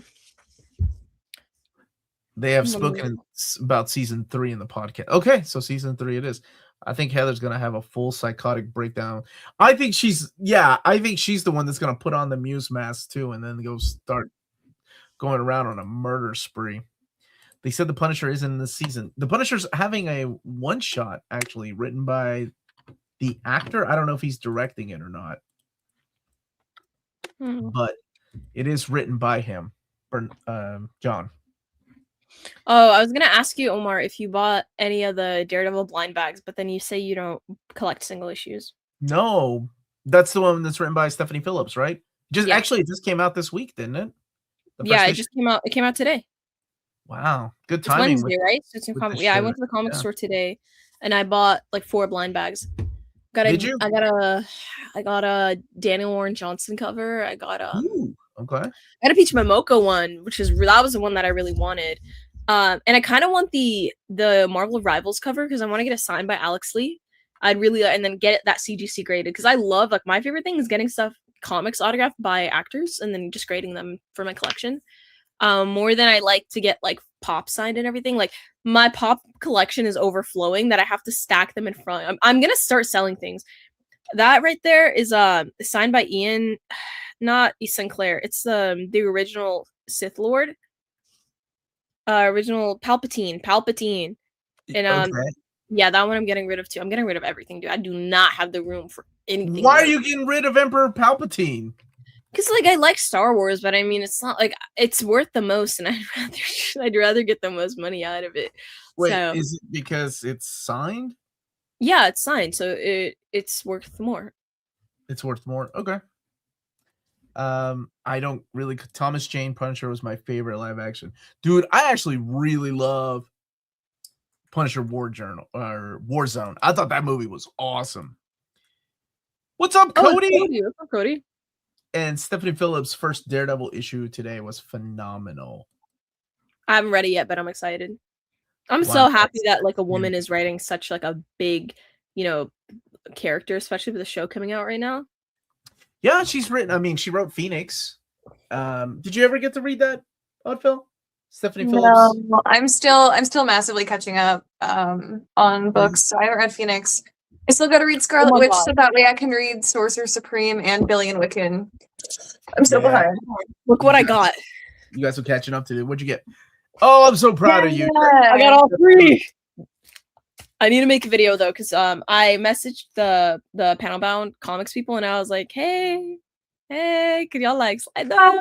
They have spoken about season 3 in the podcast. Okay, so season 3 it is. I think Heather's gonna have a full psychotic breakdown. I think she's the one that's gonna put on the Muse mask too, and then go start going around on a murder spree. They said the Punisher isn't in this season. The Punisher's having a one shot actually written by the actor. I don't know if he's directing it or not, but it is written by him, John. Oh, I was gonna ask you, Omar, if you bought any of the Daredevil blind bags, but then you say you don't collect single issues. No, that's the one that's written by Stephanie Phillips, right? Actually, it just came out this week, didn't it? It just came out. It came out today. Wow, good timing. It's Wednesday, right? So it's in I went to the comic store today, and I bought like 4 blind bags. Did you? I got a Daniel Warren Johnson cover. I got okay. I got a Peach Momoko one, that was the one that I really wanted. And I kind of want the Marvel Rivals cover because I want to get it signed by Alex Lee. And then get that CGC graded because I love, like, my favorite thing is getting comics autographed by actors and then just grading them for my collection. More than I like to get like Pop signed and everything. Like, my Pop collection is overflowing that I have to stack them in front. I'm gonna start selling things. That right there is signed by Ian, not E. Sinclair. It's the original Sith Lord. Original Palpatine. And Okay. yeah, that one I'm getting rid of too. I'm getting rid of everything, dude. I do not have the room for anything. Why are you getting rid of Emperor Palpatine? Because like I like Star Wars, but I mean it's not like it's worth the most, and I'd rather get the most money out of it. Wait, So, is it because it's signed? yeah, it's signed, so it's worth more. It's worth more. Okay. I don't really. Thomas Jane Punisher was my favorite live action. Dude, I actually really love Punisher Warzone. I thought that movie was awesome. What's up, Cody? What's up, Cody? And Stephanie Phillips' first Daredevil issue today was phenomenal. I haven't read it yet, but I'm excited. I'm so happy that like a woman is writing such like a big, character, especially with the show coming out right now. Yeah, she's written. I mean, she wrote Phoenix. Did you ever get to read that, Ødfel? Stephanie Phillips? No, I'm still massively catching up on books. So I haven't read Phoenix. I still got to read Scarlet Witch, so that way I can read Sorcerer Supreme and Billy and Wiccan. I'm so behind. Look what I got. You guys are catching up to it. What'd you get? Oh, I'm so proud of you. I got all 3. I need to make a video though, because I messaged the Panel Bound Comics people, and I was like, hey, could y'all like slide them?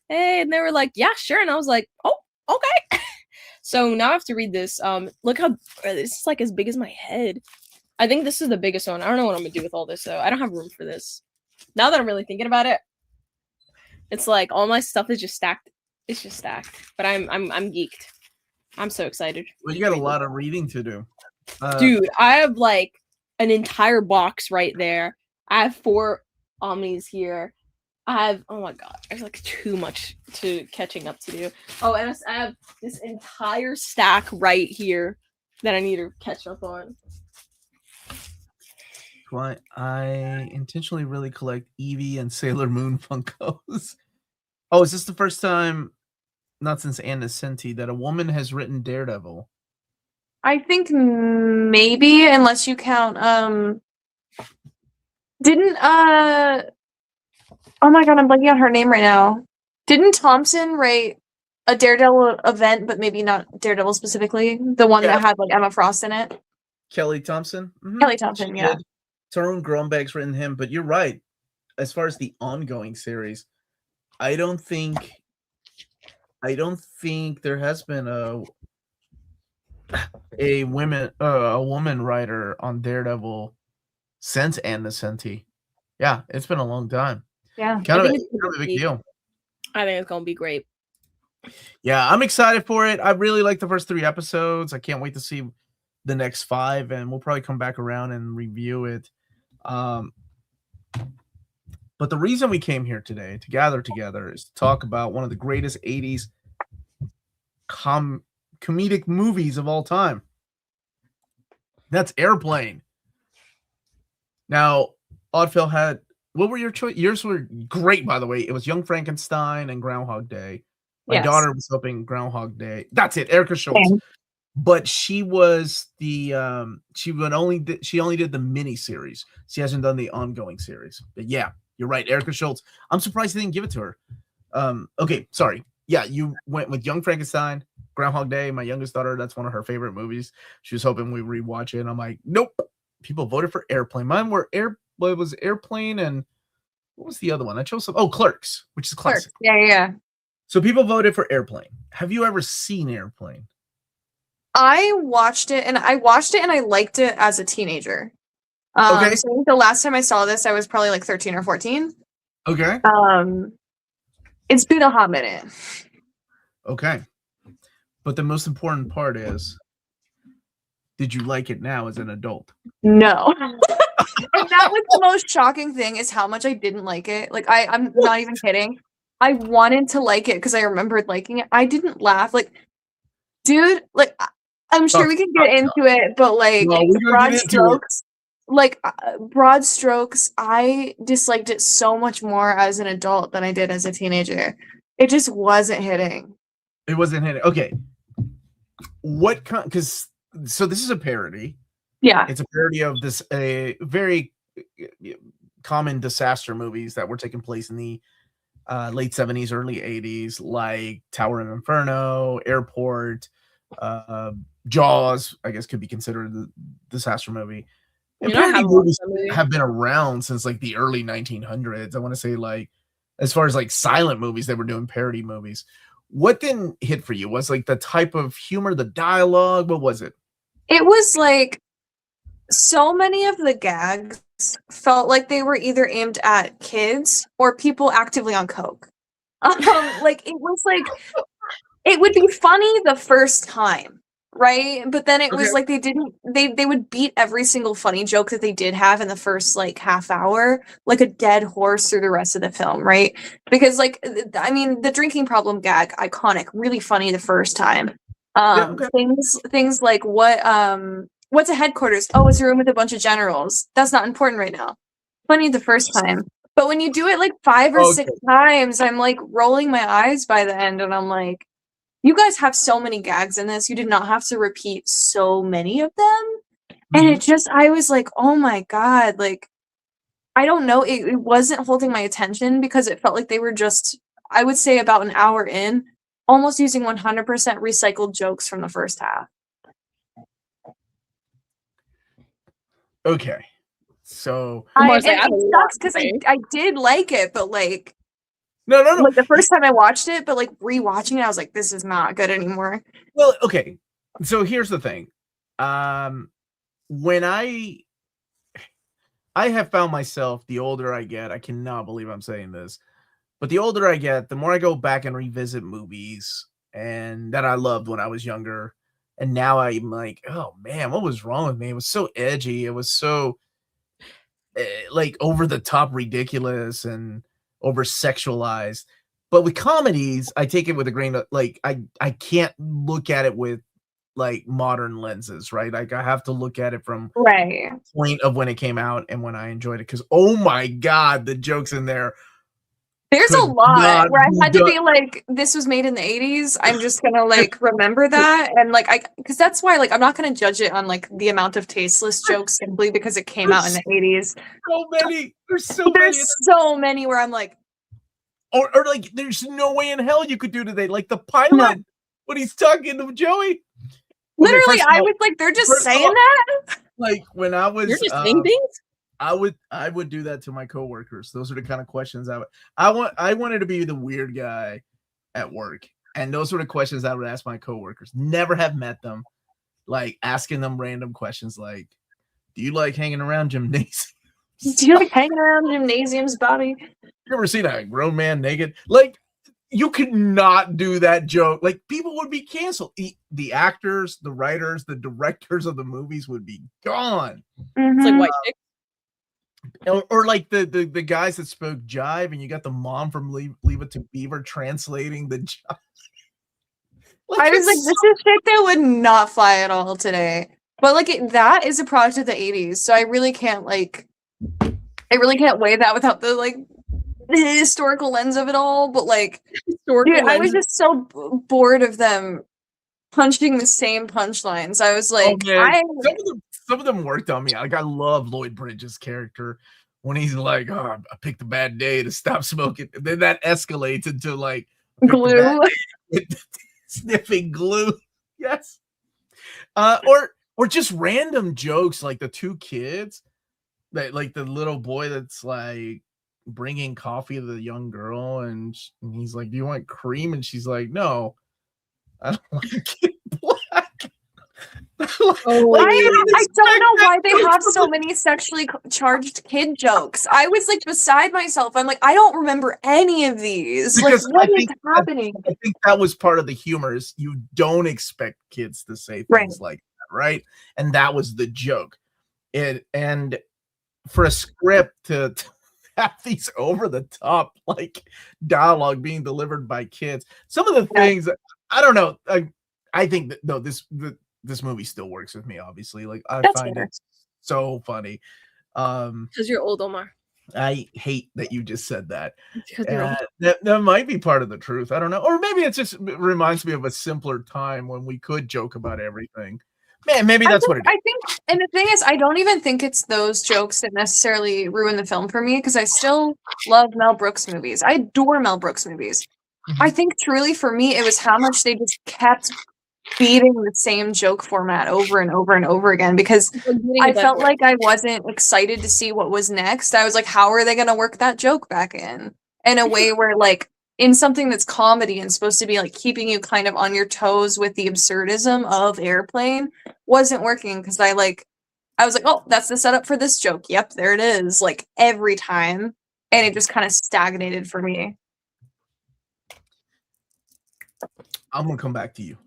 Hey, and they were like, yeah, sure. And I was like, oh, okay. So now I have to read this. Look how this is like as big as my head. I think this is the biggest one. I don't know what I'm gonna do with all this, though. I don't have room for this. Now that I'm really thinking about it, it's like all my stuff is just stacked. It's just stacked. But I'm geeked. I'm so excited. Well, you got a lot of reading to do. Dude, I have like an entire box right there. I have 4 Omnis here. Oh my god, there's like too much to catching up to do. Oh, and I have this entire stack right here that I need to catch up on. Why I intentionally really collect Eevee and Sailor Moon Funkos. Oh, is this the first time, not since Anna Senti, that a woman has written Daredevil? I think maybe, unless you count didn't oh my god, I'm blanking on her name right now. Didn't Thompson write a Daredevil event, but maybe not Daredevil specifically? The one that had like Emma Frost in it? Kelly Thompson? Mm-hmm. Kelly Thompson, yeah. Tyrone Grombeck's written him, but you're right. As far as the ongoing series, I don't think there has been a woman writer on Daredevil since Anna Senti. Yeah, it's been a long time. Yeah, kind of a big deal. I think it's gonna be great. Yeah, I'm excited for it. I really like the first 3 episodes. I can't wait to see the next 5, and we'll probably come back around and review it. But the reason we came here today to gather together is to talk about one of the greatest 80s comedic movies of all time. That's Airplane. Now, Ødfel had, what were your choice? Yours were great, by the way. It was Young Frankenstein and Groundhog Day. My daughter was hoping Groundhog Day. That's it, Erica Schultz. But she was the she only did the mini series. She hasn't done the ongoing series. But yeah, you're right, Erica Schultz. I'm surprised they didn't give it to her. Okay, sorry. Yeah, you went with Young Frankenstein, Groundhog Day. My youngest daughter, that's one of her favorite movies. She was hoping we rewatch it. And I'm like, nope. People voted for Airplane. Mine were Airplane, and what was the other one? I chose Clerks, which is a classic. Yeah. So people voted for Airplane. Have you ever seen Airplane? I watched it and I liked it as a teenager. Okay. So I think the last time I saw this, I was probably like 13 or 14. Okay. It's been a hot minute. Okay. But the most important part is, did you like it now as an adult? No. And that was the most shocking thing, is how much I didn't like it. Like I'm not even kidding. I wanted to like it because I remembered liking it. I didn't laugh. Like, dude, like I'm sure we can get into it, but like broad strokes, I disliked it so much more as an adult than I did as a teenager. It just wasn't hitting. It wasn't hitting. Okay. What kind? Because so this is a parody. Yeah, it's a parody of this very common disaster movies that were taking place in the late 70s, early 80s, like Tower of Inferno, Airport, Jaws, I guess could be considered a disaster movie. And parody movies have been around since like the early 1900s. I want to say, like, as far as like silent movies, they were doing parody movies. What didn't hit for you? Was like the type of humor, the dialogue? What was it? It was like so many of the gags felt like they were either aimed at kids or people actively on coke. Like it was like it would be funny the first time, right? But then it was like they would beat every single funny joke that they did have in the first like half hour like a dead horse through the rest of the film, right? Because like I mean the drinking problem gag, iconic, really funny the first time. Things like what's a headquarters? Oh, it's a room with a bunch of generals. That's not important right now. Funny the first time. But when you do it like 5 or 6 times, I'm like rolling my eyes by the end and I'm like, you guys have so many gags in this. You did not have to repeat so many of them. And it just, I was like, oh my God, like, I don't know. It wasn't holding my attention because it felt like they were just, I would say about an hour in, almost using 100% recycled jokes from the first half. Okay. So it sucks because I did like it, but like no. Like the first time I watched it, but like rewatching it, I was like, this is not good anymore. Well, okay. So here's the thing. When I have found myself, the older I get, I cannot believe I'm saying this, but the older I get, the more I go back and revisit movies and that I loved when I was younger. And now I'm like, oh man, what was wrong with me? It was so edgy. It was so like over the top ridiculous and over sexualized. But with comedies, I take it with a grain of like I can't look at it with like modern lenses, right? Like I have to look at it from the point of when it came out and when I enjoyed it. Because oh my God, the jokes in there. There's a lot where I had to be like, this was made in the 80s. I'm just gonna like remember that. And like because that's why like I'm not gonna judge it on like the amount of tasteless jokes simply because it came out in the 80s. So many. There's so many where I'm like, or like there's no way in hell you could do today. Like the pilot when he's talking to Joey. Literally, I was like, they're just saying that. Like when I was you're just saying things. I would do that to my coworkers. Those are the kind of questions I wanted to be the weird guy at work. And those were the questions I would ask my coworkers. Never have met them. Like asking them random questions like, do you like hanging around gymnasiums? Do you like hanging around gymnasiums, Bobby? You ever seen a grown man naked? Like you could not do that joke. Like people would be canceled. The actors, the writers, the directors of the movies would be gone. It's like white chicks. Or like the guys that spoke jive, and you got the mom from Leave It to Beaver translating the jive. Like, I was like, this is shit that would not fly at all today. But like that is a product of the 80s, so I really can't weigh that without the like the historical lens of it all. But like, dude, I was just so bored of them punching the same punchlines. I was like, some of them worked on me. Like I love Lloyd Bridges' character when he's like, "Oh, I picked a bad day to stop smoking." And then that escalates into like glue, sniffing glue. Yes, or just random jokes like the two kids, that like the little boy that's like bringing coffee to the young girl, and he's like, "Do you want cream?" And she's like, "No, I don't like it black." I don't know why they have so many sexually charged kid jokes. I was like beside myself. I'm like, I don't remember any of these. Because like, what is happening? I think that was part of the humor is you don't expect kids to say things like that, right? And that was the joke. And for a script to have these over the top like dialogue being delivered by kids, some of the things I don't know. I think that this movie still works with me, obviously. Like I find it so funny. Because you're old, Omar. I hate that you just said that. That might be part of the truth. I don't know. Or maybe it just reminds me of a simpler time when we could joke about everything. Man, maybe that's what it is. I think, and the thing is, I don't even think it's those jokes that necessarily ruin the film for me, because I still love Mel Brooks movies. I adore Mel Brooks movies. I think truly for me, it was how much they just kept beating the same joke format over and over and over again, because I felt like I wasn't excited to see what was next. I was like, how are they going to work that joke back in a way where, like, in something that's comedy and supposed to be like keeping you kind of on your toes with the absurdism of Airplane, wasn't working, because I was like, oh, that's the setup for this joke. Yep, there it is. Like every time. And it just kind of stagnated for me. I'm going to come back to you.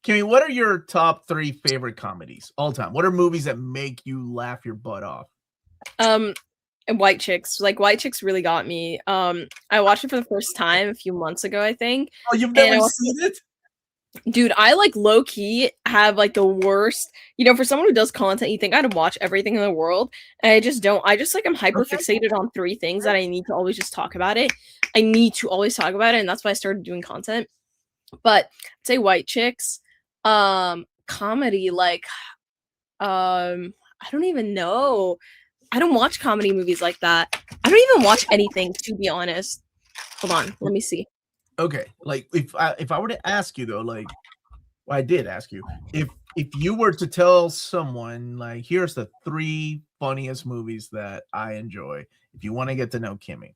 Kimmy, what are your top 3 favorite comedies all time? What are movies that make you laugh your butt off? And White Chicks. Like, White Chicks really got me. I watched it for the first time a few months ago, I think. Oh, you've never seen it? Dude, I like low-key have like the worst, for someone who does content, you think I'd watch everything in the world, and I just don't. I just like, I'm hyper fixated on 3 things that I need to always just talk about it. I need to always talk about it, and that's why I started doing content. But I'd say White Chicks. Comedy, like, I don't even know. I don't watch comedy movies like that. I don't even watch anything, to be honest. Hold on, let me see. Okay, like if I were to ask you though, like, well, I did ask you if you were to tell someone, like, here's the 3 funniest movies that I enjoy, if you want to get to know Kimmy.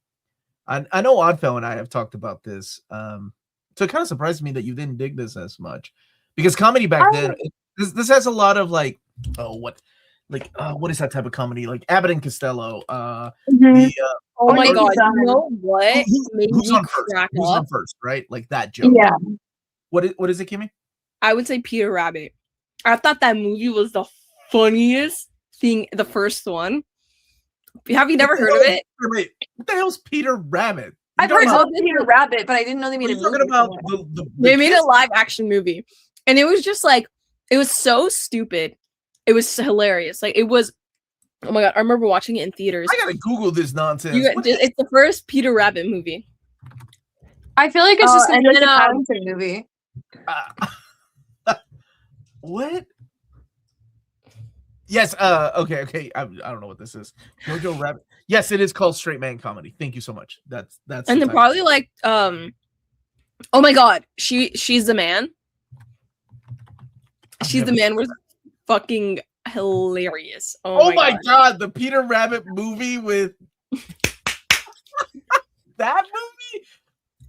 I know Oddfell and I have talked about this. So it kind of surprised me that you didn't dig this as much, because comedy back then, this has a lot of like, what is that type of comedy? Like Abbott and Costello. Oh my god! You know what? Who's on first? Who's on first? Right? Like that joke. Yeah. What is it, Kimmy? I would say Peter Rabbit. I thought that movie was the funniest thing. The first one. Have you never heard of it? Wait, what the hell's Peter Rabbit? I've heard of Peter Rabbit, but I didn't know they made a movie. Talking about they made a live action movie, and it was just like, it was so stupid. It was hilarious. Like, it was, oh my god, I remember watching it in theaters. I gotta Google this nonsense. It's the first Peter Rabbit movie. I feel like it's just a Paddington movie. What? Yes. Okay. I don't know what this is. Jojo Rabbit. Yes, it is called Straight Man Comedy. Thank you so much. That's. And then probably like, oh my god, she's the man. She's the man was fucking hilarious. Oh my god, the Peter Rabbit movie with that movie.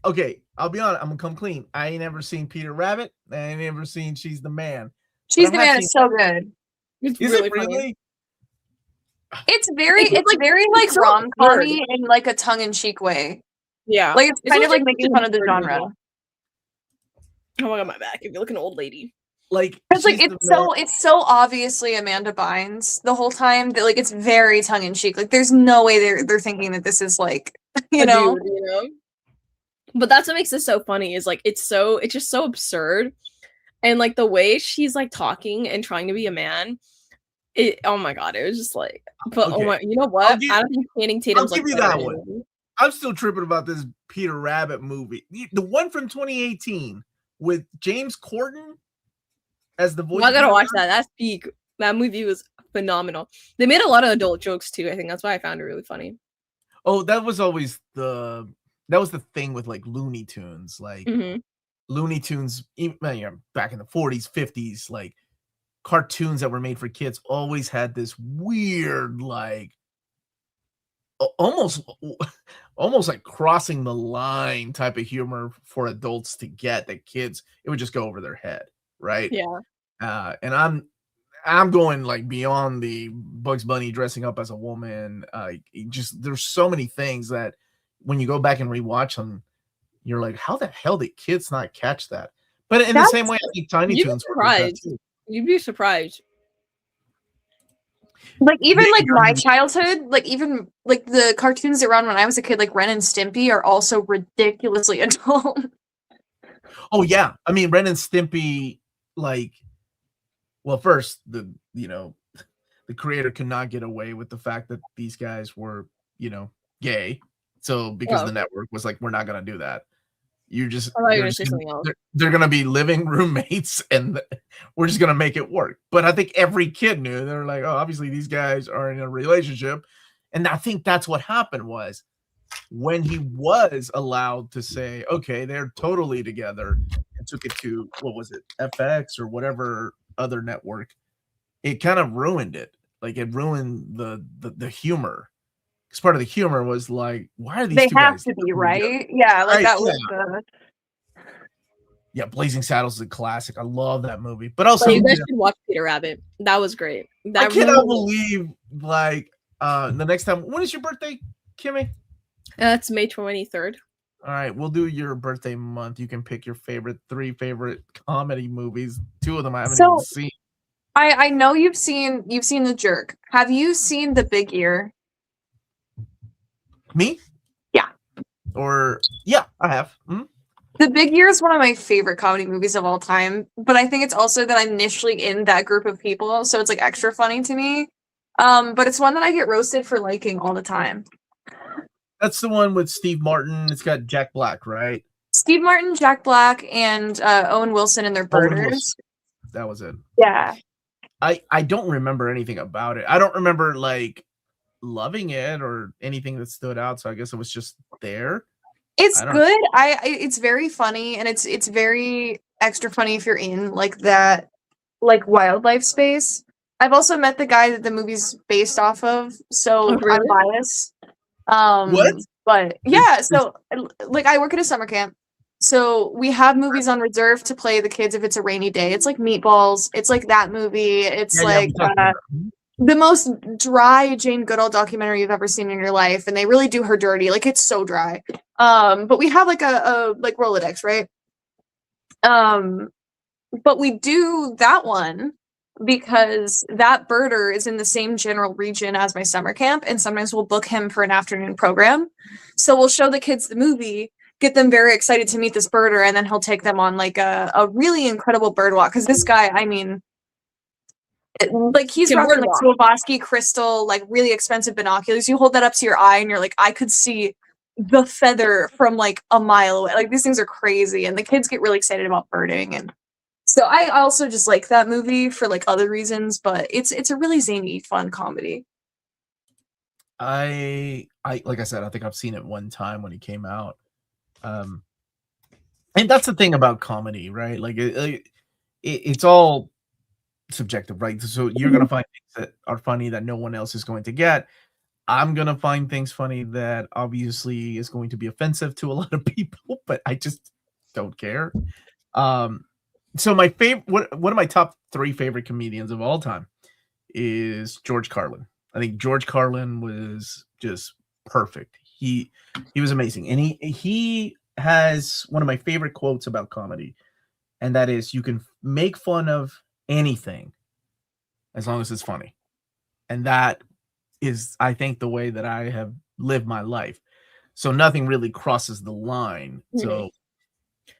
Okay, I'll be honest. I'm gonna come clean. I ain't ever seen Peter Rabbit. I ain't ever seen She's the Man. She's the Man is so good. It's is really it really? funny. It's very like rom-commy in like a tongue-in-cheek way. Yeah, like it's kind of like making fun of the genre. Oh my god, my back! If you're like an old lady. Like, it's like it's so obviously Amanda Bynes the whole time that like it's very tongue in cheek. Like there's no way they're thinking that this is like you know. But that's what makes this so funny is like it's just so absurd, and like the way she's like talking and trying to be a man. Oh my god, it was just like. But okay. Oh my, you know what? I don't think Channing Tatum's I'll give you that one. I'm still tripping about this Peter Rabbit movie, the one from 2018 with James Corden as the voice. I gotta watch that. That's peak. That movie was phenomenal. They made a lot of adult jokes too. I think that's why I found it really funny. Oh, that was always the thing with like Looney Tunes, like Looney Tunes, even back in the 40s, 50s, like cartoons that were made for kids always had this weird, like almost like crossing the line type of humor for adults to get that kids, it would just go over their head, right? Yeah. And I'm going like beyond the Bugs Bunny dressing up as a woman. Just there's so many things that when you go back and rewatch them, you're like, how the hell did kids not catch that? But in the same way, I think Tiny Toons were like that too. You'd be surprised. Like even like my childhood, like even like the cartoons that ran when I was a kid, like Ren and Stimpy, are also ridiculously adult. Oh yeah, I mean Ren and Stimpy, like, well, first the creator could not get away with the fact that these guys were gay, so because the network was like, we're not gonna do that. You're just, I thought you were they're, gonna just say gonna, something else. they're gonna be living roommates, and we're just gonna make it work. But I think every kid knew. They're like, oh, obviously these guys are in a relationship, and I think that's what happened was when he was allowed to say, okay, they're totally together, and took it to, what was it, FX or whatever other network. It kind of ruined it. Like it ruined the humor. Because part of the humor was like, why are these They two have guys to be, together? right? Yeah, like Right, that yeah. was the Yeah, Blazing Saddles is a classic. I love that movie. But also, But you guys should watch Peter Rabbit. That was great. I That cannot really, believe, like, the next time. When is your birthday, Kimmy? it's May 23rd. All right, we'll do your birthday month. You can pick your three favorite comedy movies. Two of them I haven't even So seen. I know you've seen The Jerk. Have you seen The Big Ear? Me? Yeah. Or, yeah, I have. Mhm. The Big Ear is one of my favorite comedy movies of all time, but I think it's also that I'm initially in that group of people, so it's like extra funny to me. But it's one that I get roasted for liking all the time. That's the one with Steve Martin. It's got Jack Black, right? Steve Martin, Jack Black, and Owen Wilson and their Owen birders. Wilson. That was it. Yeah. I don't remember anything about it. I don't remember like loving it or anything that stood out. So I guess it was just there. It's I don't- good. It's very funny, and it's very extra funny if you're in like that like wildlife space. I've also met the guy that the movie's based off of, so Oh, really? I'm biased. What? But yeah, so like I work at a summer camp. So we have movies on reserve to play the kids if it's a rainy day. It's like Meatballs. It's like that movie. It's Yeah, like we talked about that. the most dry Jane Goodall documentary you've ever seen in your life, and they really do her dirty. Like it's so dry. But we have like a like Rolodex, right? But we do that one because that birder is in the same general region as my summer camp, and sometimes we'll book him for an afternoon program. So we'll show the kids the movie, get them very excited to meet this birder, and then he'll take them on like a really incredible bird walk. Because this guy, I mean, like he's Can rocking bird like walk. Swarovski crystal, like really expensive binoculars. You hold that up to your eye, and you're like, I could see the feather from like a mile away. Like these things are crazy, and the kids get really excited about birding. And so I also just like that movie for like other reasons, but it's a really zany, fun comedy. I like I said, I think I've seen it one time when it came out. And that's the thing about comedy, right? Like it's all subjective, right? So you're gonna find things that are funny that no one else is going to get. I'm gonna find things funny that obviously is going to be offensive to a lot of people, but I just don't care. So my favorite, one of my top 3 favorite comedians of all time is George Carlin. I think George Carlin was just perfect. He was amazing, and he has one of my favorite quotes about comedy, and that is, you can make fun of anything as long as it's funny. And that is, I think, the way that I have lived my life. So nothing really crosses the line. So,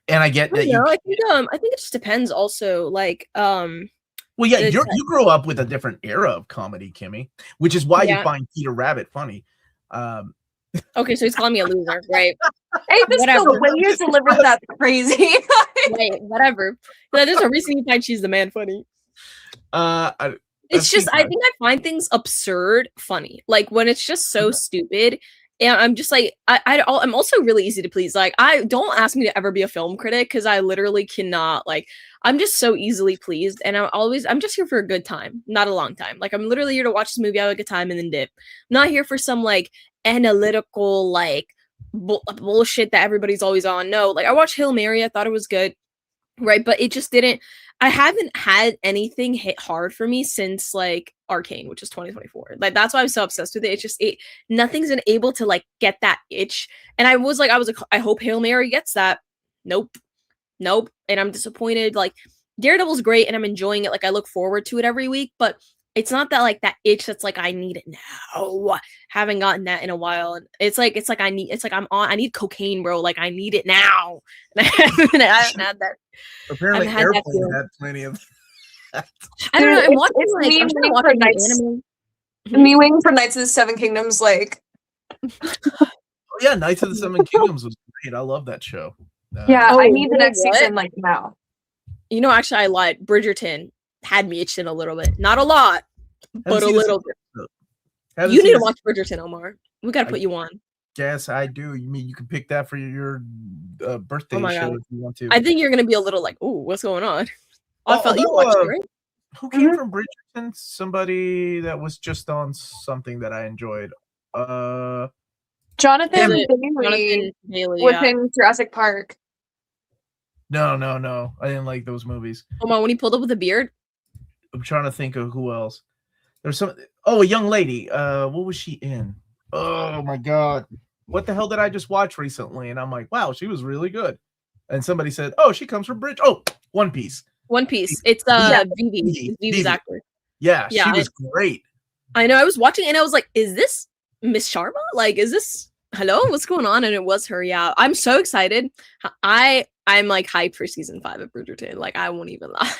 and I get that I think it just depends also, like well, yeah, you grew up with a different era of comedy, Kimmy, which is why you find Peter Rabbit funny. Okay, so he's calling me a loser, right? Hey, this Whatever. the way you delivered that crazy. Wait, whatever. There's a reason you find She's the Man funny. It's just, I think I find things absurd funny. Like when it's just so stupid, and I'm just like, I'm also really easy to please. Like, I don't ask me to ever be a film critic because I literally cannot. Like, I'm just so easily pleased, and I'm just here for a good time, not a long time. Like, I'm literally here to watch this movie, have a good time, and then dip. I'm not here for some like analytical like bullshit that everybody's always on. No, like I watched Hail Mary, I thought it was good, right? But it just didn't. I haven't had anything hit hard for me since like Arcane, which is 2024. Like that's why I'm so obsessed with it. It's just nothing's been able to like get that itch. And I was like, I hope Hail Mary gets that. Nope. And I'm disappointed. Like Daredevil's great and I'm enjoying it. Like I look forward to it every week, but it's not that like that itch that's like I need it now. Haven't gotten that in a while. And it's like I need cocaine, bro. Like I need it now. And I haven't had that. Apparently Airplane had plenty of that. I don't know. I'm watching it's like me I'm trying to watch waiting for anime. Me waiting for Knights of the Seven Kingdoms, like Oh yeah, Knights of the Seven Kingdoms was great. I love that show. Yeah, Oh, I need the you know next what? season like now. You know, actually, I lied. Bridgerton had me itching a little bit. Not a lot, but a little bit. You need to watch Bridgerton, Omar. We got to put you on. Yes, I do. You mean you can pick that for your birthday show if you want to? I think you're gonna be a little like, "Ooh, what's going on?" I felt you watched it, right? Who came from Bridgerton? Somebody that was just on something that I enjoyed. Jonathan Bailey was in Jurassic Park. No. I didn't like those movies. Omar, when he pulled up with a beard? I'm trying to think of who else. There's some. Oh, a young lady. What was she in? Oh my god, what the hell did I just watch recently? And I'm like, wow, she was really good. And somebody said, oh, she comes from One Piece. One Piece. It's Vivi's actor. Yeah, she was great. I know. I was watching and I was like, is this Miss Sharma? Like, is this hello? What's going on? And it was her. Yeah, I'm so excited. I'm like hyped for season 5 of Bridgerton. Like, I won't even lie.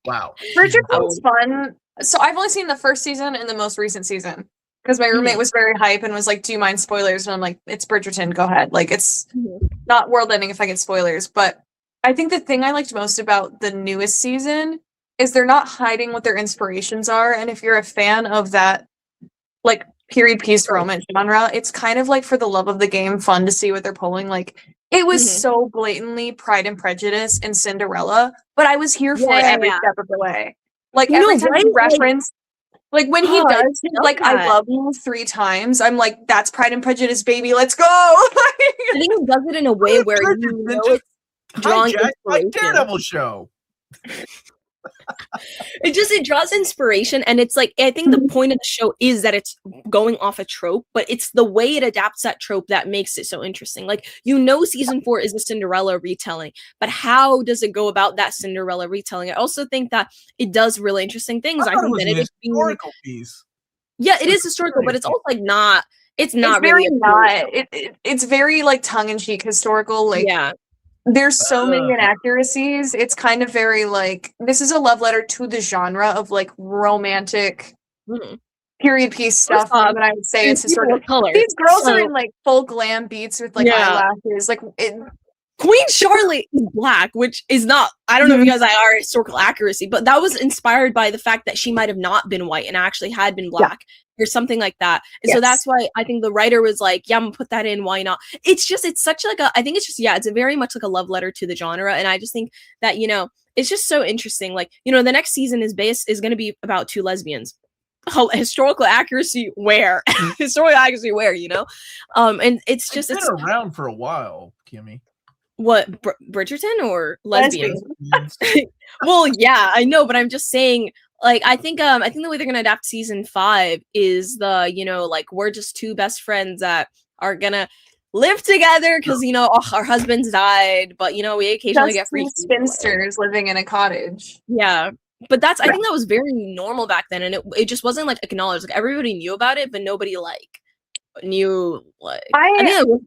Wow, Bridgerton's fun. So I've only seen the first season and the most recent season. Because my roommate was very hype and was like, do you mind spoilers? And I'm like, it's Bridgerton, go ahead. Like, it's not world ending if I get spoilers. But I think the thing I liked most about the newest season is they're not hiding what their inspirations are. And if you're a fan of that, like, period piece romance genre, it's kind of like for the love of the game, fun to see what they're pulling. Like, it was so blatantly Pride and Prejudice and Cinderella, but I was here for it every step of the way. Like, every time he referenced, like when he does like I love you 3 times, I'm like, that's Pride and Prejudice, baby, let's go. I think he does it in a way where you know it's drawing my Daredevil show. It draws inspiration, and it's like, I think the point of the show is that it's going off a trope, but it's the way it adapts that trope that makes it so interesting. Like, season 4 is a Cinderella retelling, but how does it go about that Cinderella retelling? I also think that it does really interesting things. I think that it's historical piece. Yeah, it is historical, but it's also like not. It's not very really not. It's very like tongue in cheek historical. Like, yeah. There's so many inaccuracies. It's kind of very like, this is a love letter to the genre of like romantic period piece stuff. But I would say it's historical. These girls are in like full glam beats with like eyelashes. Like, Queen Charlotte is black, which is not, I don't know if you guys are historical accuracy, but that was inspired by the fact that she might have not been white and actually had been black. Or something like that. And so that's why I think the writer was like, yeah, I'm gonna put that in, why not? It's such like a, I think it's a very much like a love letter to the genre. And I just think that, it's just so interesting. Like, the next season is going to be about 2 lesbians. Historical accuracy where? Historical accuracy where, and it's just, it's been around for a while, Kimmy. What, Bridgerton or lesbians? Well, yeah, I know, but I'm just saying, like, I think the way they're gonna adapt season 5 is the, like, we're just 2 best friends that are gonna live together because our husbands died, but we occasionally get free spinsters living in a cottage. Yeah, but I think that was very normal back then, and it just wasn't like acknowledged. Like, everybody knew about it, but nobody knew. Like, I think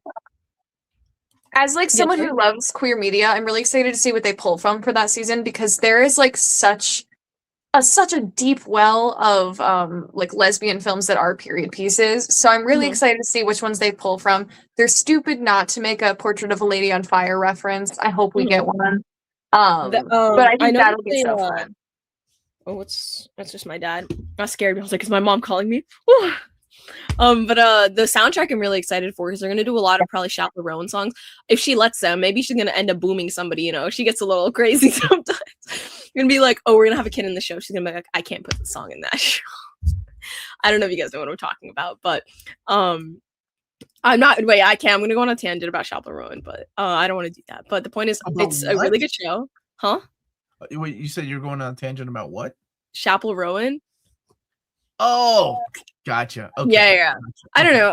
as like someone who loves queer media, I'm really excited to see what they pull from for that season, because there is like such a deep well of like lesbian films that are period pieces. So I'm really excited to see which ones they pull from. They're stupid not to make a Portrait of a Lady on Fire reference. I hope we get one. But I think that'll be so fun. Oh, that's just my dad. That scared me. I was like, is my mom calling me? But the soundtrack I'm really excited for, because they're gonna do a lot of probably Chappell Rowan songs. If she lets them, maybe she's gonna end up booming somebody, she gets a little crazy sometimes. You're gonna be like, oh, we're gonna have a kid in the show. She's gonna be like, I can't put the song in that show. I don't know if you guys know what I'm talking about, but I'm not, I can. I'm gonna go on a tangent about Chappell Rowan, but I don't want to do that. But the point is, it's a really good show. Huh? Wait, you said you're going on a tangent about what? Chappell Rowan. Oh, gotcha. Okay. Yeah. I don't know.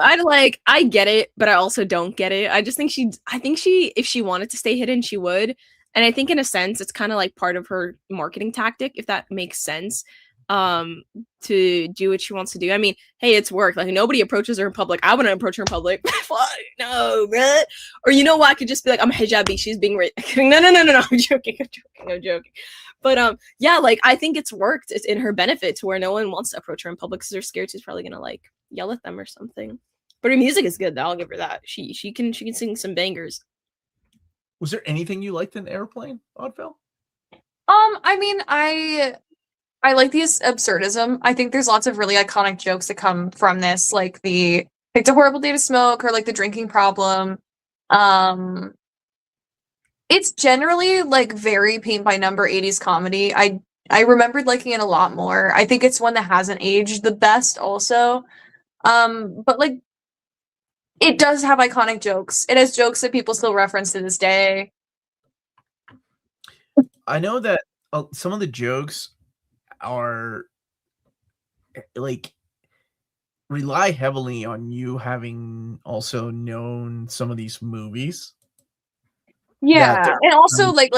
I get it, but I also don't get it. I just think if she wanted to stay hidden, she would. And I think in a sense, it's kind of like part of her marketing tactic, if that makes sense, to do what she wants to do. I mean, hey, it's work. Like, nobody approaches her in public. I wouldn't approach her in public. No, man. Or I could just be like, I'm hijabi. She's being raped. No. I'm joking. But yeah, like, I think it's worked. It's in her benefit to where no one wants to approach her in public because they're scared she's probably gonna like yell at them or something. But her music is good, though. I'll give her that. She can sing some bangers. Was there anything you liked in Airplane, Oddfell? I mean, I like the absurdism. I think there's lots of really iconic jokes that come from this, like the "It's a horrible day to smoke" or like the drinking problem. It's generally like very paint by number 80s comedy. I remembered liking it a lot more. I think it's one that hasn't aged the best also. But like it does have iconic jokes. It has jokes that people still reference to this day. I know that some of the jokes are like rely heavily on you having also known some of these movies. Yeah, and also like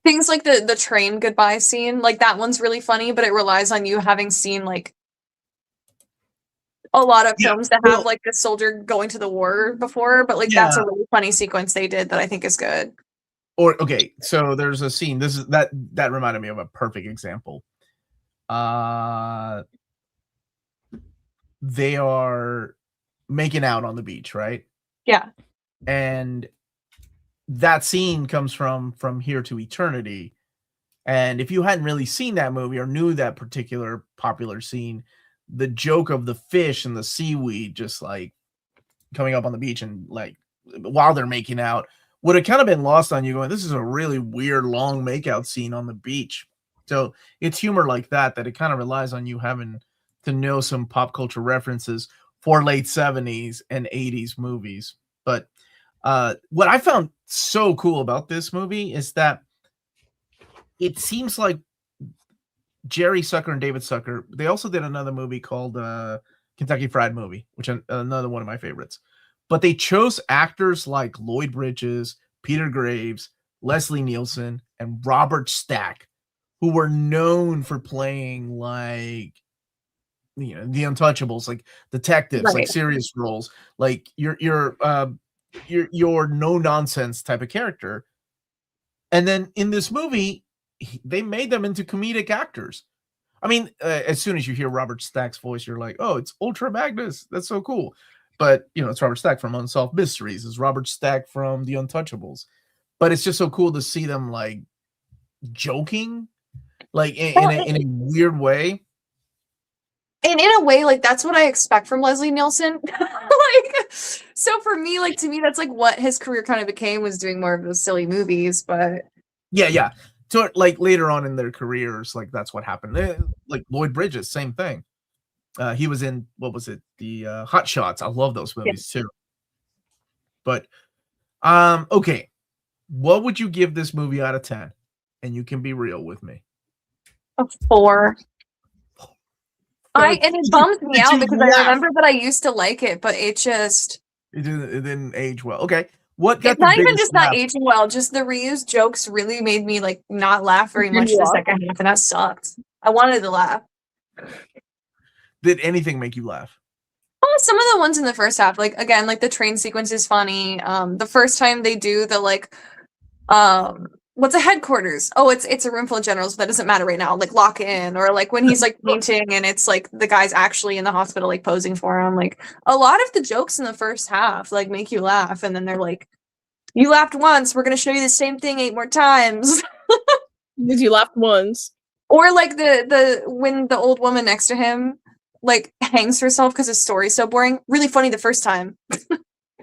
things like the train goodbye scene, like that one's really funny, but it relies on you having seen like a lot of films that have like the soldier going to the war before, but like that's a really funny sequence they did that I think is good. Or okay, so there's a scene. This is that reminded me of a perfect example. They are making out on the beach, right? Yeah. And that scene comes from Here to Eternity. And if you hadn't really seen that movie or knew that particular popular scene, the joke of the fish and the seaweed just like coming up on the beach and like while they're making out would have kind of been lost on you going, this is a really weird long makeout scene on the beach. So it's humor like that it kind of relies on you having to know some pop culture references for late 70s and 80s movies. But what I found so cool about this movie is that it seems like Jerry Zucker and David Zucker, they also did another movie called Kentucky Fried Movie, which is another one of my favorites. But they chose actors like Lloyd Bridges, Peter Graves, Leslie Nielsen, and Robert Stack, who were known for playing like, you know, the Untouchables, like detectives, right, like serious roles, like your no nonsense type of character. And then in this movie, they made them into comedic actors. I mean, as soon as you hear Robert Stack's voice, you're like, oh, it's Ultra Magnus. That's so cool. But, you know, it's Robert Stack from Unsolved Mysteries. It's Robert Stack from The Untouchables. But it's just so cool to see them, like, joking, like, in a weird way. And in a way, like, that's what I expect from Leslie Nielsen. Like, so for me, like, to me, that's, like, what his career kind of became, was doing more of those silly movies, but... Yeah. So, like, later on in their careers, like, that's what happened. Like, Lloyd Bridges, same thing. He was in, what was it? The Hot Shots. I love those movies too. But okay. What would you give this movie out of 10? And you can be real with me. A 4. And it bums me out because I remember that I used to like it, but it didn't age well. Okay. It's not even just not aging well, just the reused jokes really made me like not laugh very much the second half, and that sucked. I wanted to laugh. Did anything make you laugh? Oh, some of the ones in the first half, like again, like the train sequence is funny. The first time they do the like, what's a headquarters? Oh, it's a room full of generals, but that doesn't matter right now. Like lock in, or like when he's like painting and it's like the guy's actually in the hospital, like posing for him. Like a lot of the jokes in the first half like make you laugh, and then they're like, "You laughed once, we're gonna show you the same thing 8 more times." Because you laughed once. Or like the when the old woman next to him like hangs herself because his story's so boring. Really funny the first time.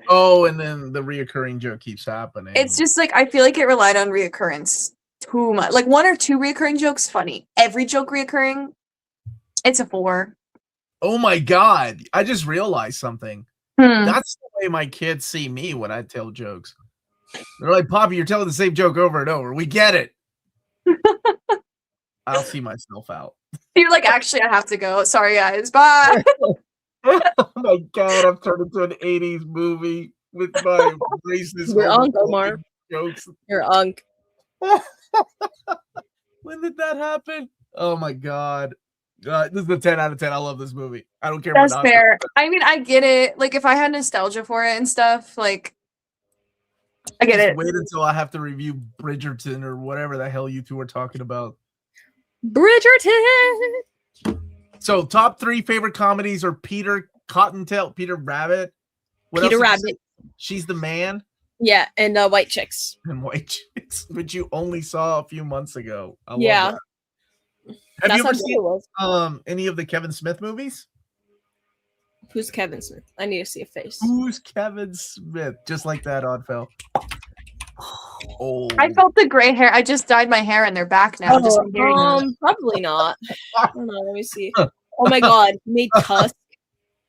Oh, and then the reoccurring joke keeps happening. It's just like I feel like it relied on reoccurrence too much. Like 1 or 2 reoccurring jokes, funny. Every joke reoccurring, it's a 4. Oh my god! I just realized something. That's the way my kids see me when I tell jokes. They're like, "Poppy, you're telling the same joke over and over. We get it." I'll see myself out. You're like, actually, I have to go. Sorry, guys. Bye. Oh my god, I've turned into an 80s movie with my racist Omar. jokes. Your unk. When did that happen? Oh my god. This is a 10 out of 10. I love this movie. I don't care. That's fair. I mean, I get it. Like, if I had nostalgia for it and stuff, like, I get it. Wait until I have to review Bridgerton or whatever the hell you two are talking about. Bridgerton. So, top 3 favorite comedies are Peter Cottontail, Peter Rabbit. Peter Rabbit. She's the Man. Yeah, and White Chicks. And White Chicks, which you only saw a few months ago. I love Yeah. that. Have That's you how ever good it was. seen any of the Kevin Smith movies? Who's Kevin Smith? I need to see a face. Who's Kevin Smith? Just like that, Oddfell. Oh, I felt the gray hair. I just dyed my hair and they're back now. Just from hearing that. Probably not. Hold on, let me see. Oh my god, he made Tusk.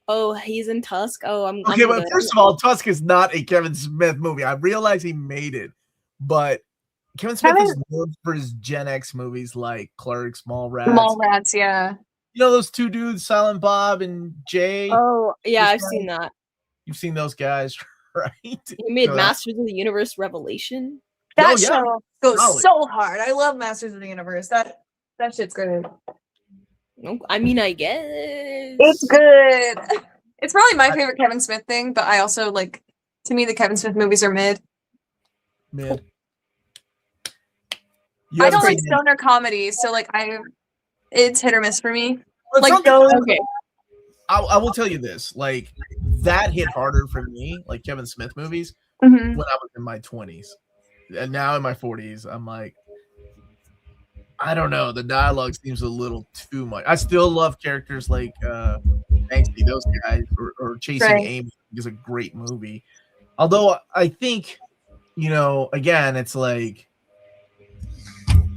Oh, he's in Tusk. Oh, I'm okay, but first of all, Tusk is not a Kevin Smith movie. I realize he made it, but Kevin Smith is known for his Gen X movies like Clerks, Mallrats. Mallrats, yeah. You know those two dudes, Silent Bob and Jay? Oh, yeah, I've seen that. You've seen those guys, right? He made Masters of the Universe Revelation. That show goes so hard. I love Masters of the Universe. That shit's good. I mean, I guess it's good. It's probably my favorite Kevin Smith thing, but I also like. To me, the Kevin Smith movies are mid. Mid. I don't like stoner comedies, so like it's hit or miss for me. Well, like okay. I will tell you this, like that hit harder for me, like Kevin Smith movies, when I was in my 20s, and now in my 40s, I'm like, I don't know, the dialogue seems a little too much. I still love characters like Banksy, those guys, or Chasing Amy is a great movie. Although I think, you know, again, it's like,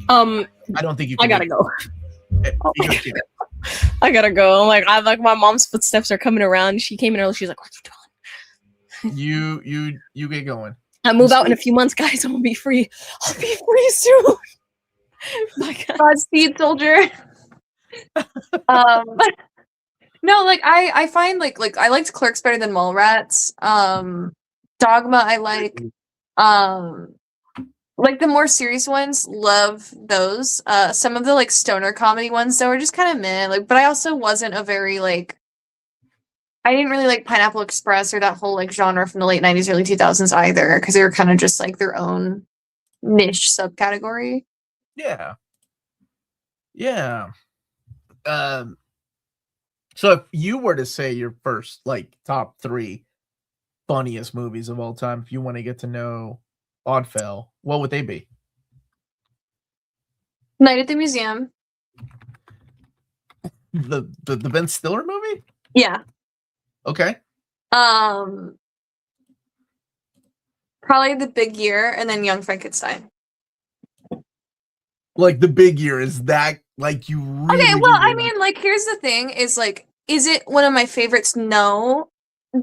I don't think you can. I gotta go. I gotta go. I like my mom's footsteps are coming around. She came in early. She's like, "What you doing?" You get going. I move out in a few months, guys. I'm gonna be free. I'll be free soon. Godspeed, soldier. No, like I find like I liked Clerks better than Mallrats. Dogma I like the more serious ones, love those. Some of the like stoner comedy ones though were just kind of meh. Like, but I also wasn't a very like I didn't really like Pineapple Express or that whole like genre from the late 90s, early 2000s either, because they were kind of just like their own niche subcategory. Yeah. Yeah. So if you were to say your first like top 3 funniest movies of all time, if you want to get to know Oddfell, what would they be? Night at the Museum. The Ben Stiller movie? Yeah. Okay. Probably The Big Year and then Young Frankenstein. Like The Big Year, is that like you really? Okay, well, I mean, like, here's the thing: is like, is it one of my favorites? No.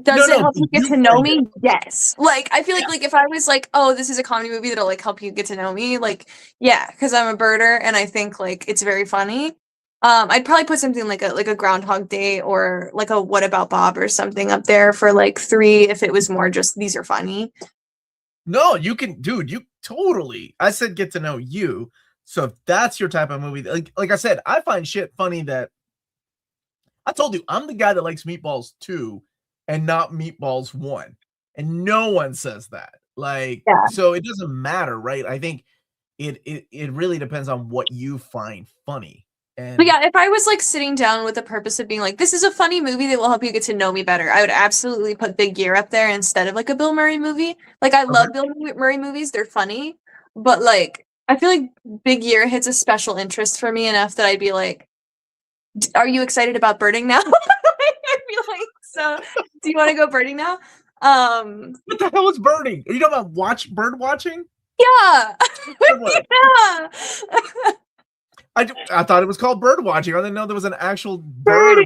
Does it help you get to know me? Yes. Like, I feel like if I was like, oh, this is a comedy movie that'll like help you get to know me, like, yeah, because I'm a birder and I think like it's very funny. I'd probably put something like a Groundhog Day or like a What About Bob or something up there for like 3 if it was more just these are funny. No, you can, dude. You totally. I said get to know you. So if that's your type of movie, like I said, I find shit funny that I told you I'm the guy that likes Meatballs 2 and not Meatballs 1, and no one says that. Like, so it doesn't matter, right? I think it really depends on what you find funny. But yeah, if I was like sitting down with the purpose of being like, this is a funny movie that will help you get to know me better, I would absolutely put Big Year up there instead of like a Bill Murray movie. Like, I love Bill Murray movies; they're funny, but like, I feel like Big Year hits a special interest for me enough that I'd be like, are you excited about birding now? I'd be like, so do you want to go birding now? What the hell is birding? Are you talking about bird watching? Yeah. Yeah. I thought it was called bird watching. I didn't know there was an actual bird.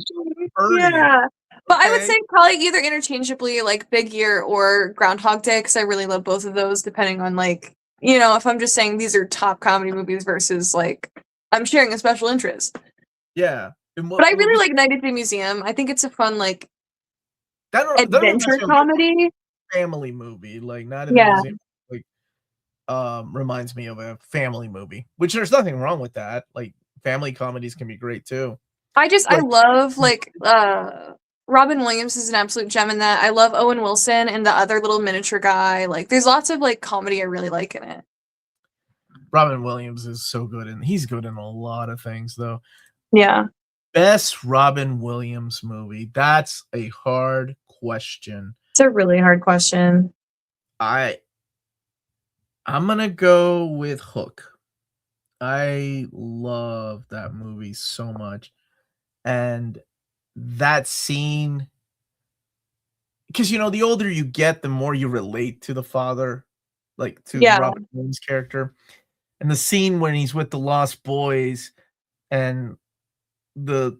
Yeah. But I would say probably either interchangeably like Big Year or Groundhog Day, because I really love both of those, depending on like, you know, if I'm just saying these are top comedy movies versus like I'm sharing a special interest. Yeah. But I really like Night at the Museum. I think it's a fun like adventure comedy. Family movie. Like Night at the Museum like reminds me of a family movie, which there's nothing wrong with that. Like family comedies can be great too. I love like Robin Williams is an absolute gem in that. I love Owen Wilson and the other little miniature guy. Like, there's lots of like comedy I really like in it. Robin Williams is so good, and he's good in a lot of things, though. Yeah. Best Robin Williams movie. That's a hard question. It's a really hard question. I I'm gonna go with Hook. I love that movie so much. And that scene, because the older you get, the more you relate to the father, like to Yeah. Robin Williams' character. And the scene when he's with the Lost Boys and the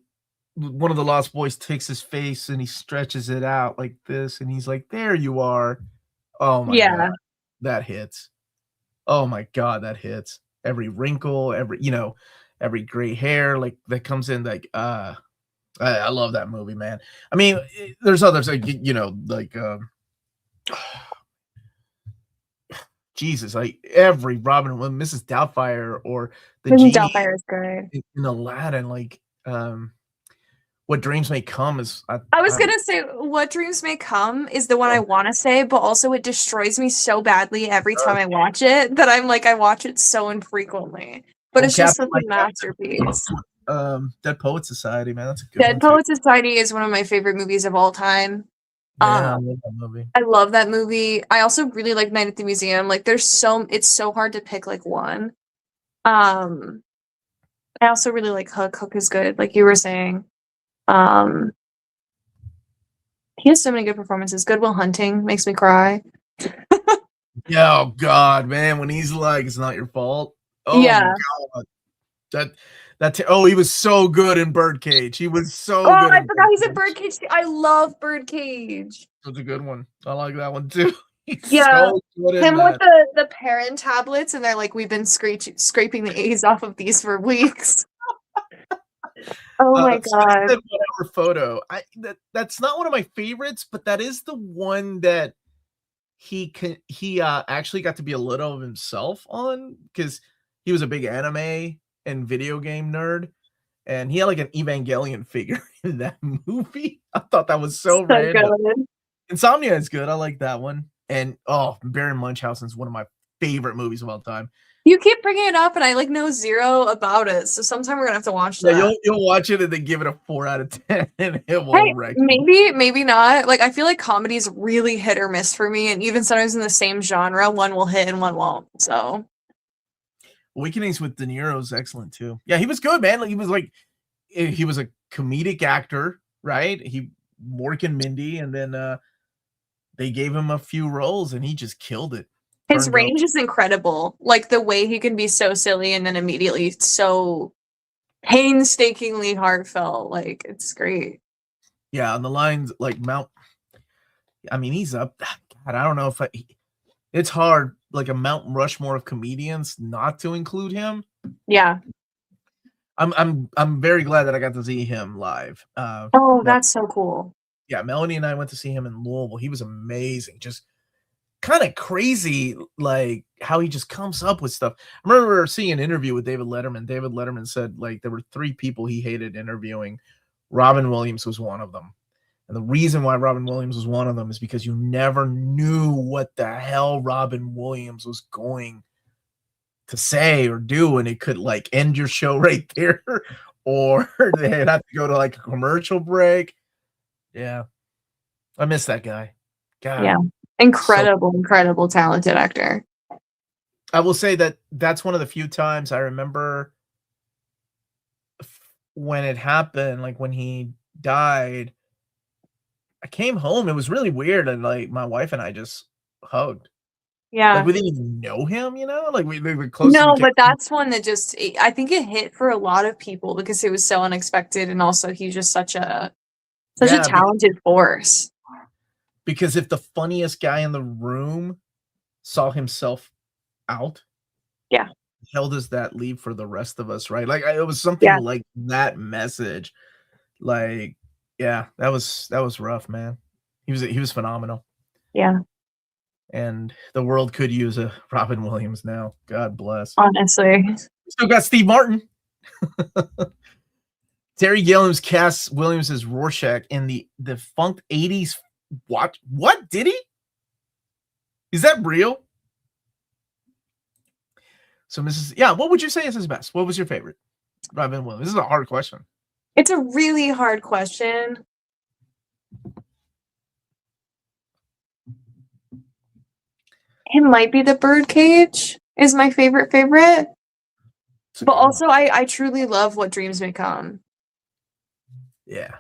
one of the Lost Boys takes his face and he stretches it out like this, and he's like, "There you are." Oh my Yeah. god, that hits. Oh my god, that hits. Every wrinkle, every gray hair like that comes in, like I love that movie, man. I mean, there's others like like Jesus, like every Robin when Mrs. Doubtfire or the Mrs. genie Doubtfire is good. in Aladdin, like What Dreams May Come is I was gonna say What Dreams May Come is the one I want to say, but also it destroys me so badly every time I watch it that I'm like I watch it so infrequently. But it's just such a masterpiece. Dead Poet Society, man, that's a good Dead one Poet Society is one of my favorite movies of all time. Yeah, I love that movie. I love that movie. I also really like Night at the Museum. Like it's so hard to pick like one. I also really like Hook. Hook is good, like you were saying. He has so many good performances. Good Will Hunting makes me cry. Yeah, oh god, man, when he's like, "It's not your fault." Oh Yeah. god, he was so good in Birdcage. He was so Oh, good. I forgot he's in Birdcage. I love Birdcage. That's a good one. I like that one too. He's Yeah, so good in him with that. the parent tablets, and they're like, "We've been scraping the A's off of these for weeks." Oh my So I god. said Whatever Photo. That's not one of my favorites, but that is the one that he actually got to be a little of himself on, because he was a big anime and video game nerd, and he had like an Evangelion figure in that movie. I thought that was so random. Good. Insomnia is good. I like that one. And Baron Munchausen is one of my favorite movies of all time. You keep bringing it up, and I like know zero about it. So sometime we're gonna have to watch that. Yeah, you'll watch it and then give it a 4 out of 10, and it will Hey, wreck. maybe not. Like I feel like comedies really hit or miss for me, and even sometimes in the same genre, one will hit and one won't. So Awakenings with De Niro is excellent too. Yeah, he was good, man. Like he was a comedic actor, right? He Mork and Mindy, and then they gave him a few roles, and he just killed it. his range is incredible. Like the way he can be so silly and then immediately so painstakingly heartfelt. Like it's great. Yeah, on the lines like he's up. God, I don't know if it's hard, like a Mount Rushmore of comedians, not to include him. Yeah. I'm very glad that I got to see him live. That's so cool. Yeah, Melanie and I went to see him in Louisville. He was amazing. Just kind of crazy, like how he just comes up with stuff. I remember seeing an interview with David Letterman. David Letterman said like there were 3 people he hated interviewing. Robin Williams was one of them. And the reason why Robin Williams was one of them is because you never knew what the hell Robin Williams was going to say or do, and it could like end your show right there, or they'd have to go to like a commercial break. Yeah, I miss that guy. God, yeah, incredible talented actor. I will say that that's one of the few times I remember when it happened, like when he died. I came home. It was really weird, and like my wife and I just hugged. Yeah. Like we didn't even know him, like we were close. No, but that's one that just I think it hit for a lot of people because it was so unexpected, and also he's just such a talented force. Because if the funniest guy in the room saw himself out, yeah, hell does that leave for the rest of us, right? Like it was something like that message. Like, yeah, that was rough, man. He was phenomenal. Yeah. And the world could use a Robin Williams now. God bless. Honestly. Still got Steve Martin. Terry Gilliam's casts Williams as Rorschach in the defunct 80s. What did he? Is that real? So what would you say is his best? What was your favorite Robin Williams? This is a hard question. It's a really hard question. Him might be the Birdcage is my favorite. But also, I truly love What Dreams May Come. Yeah.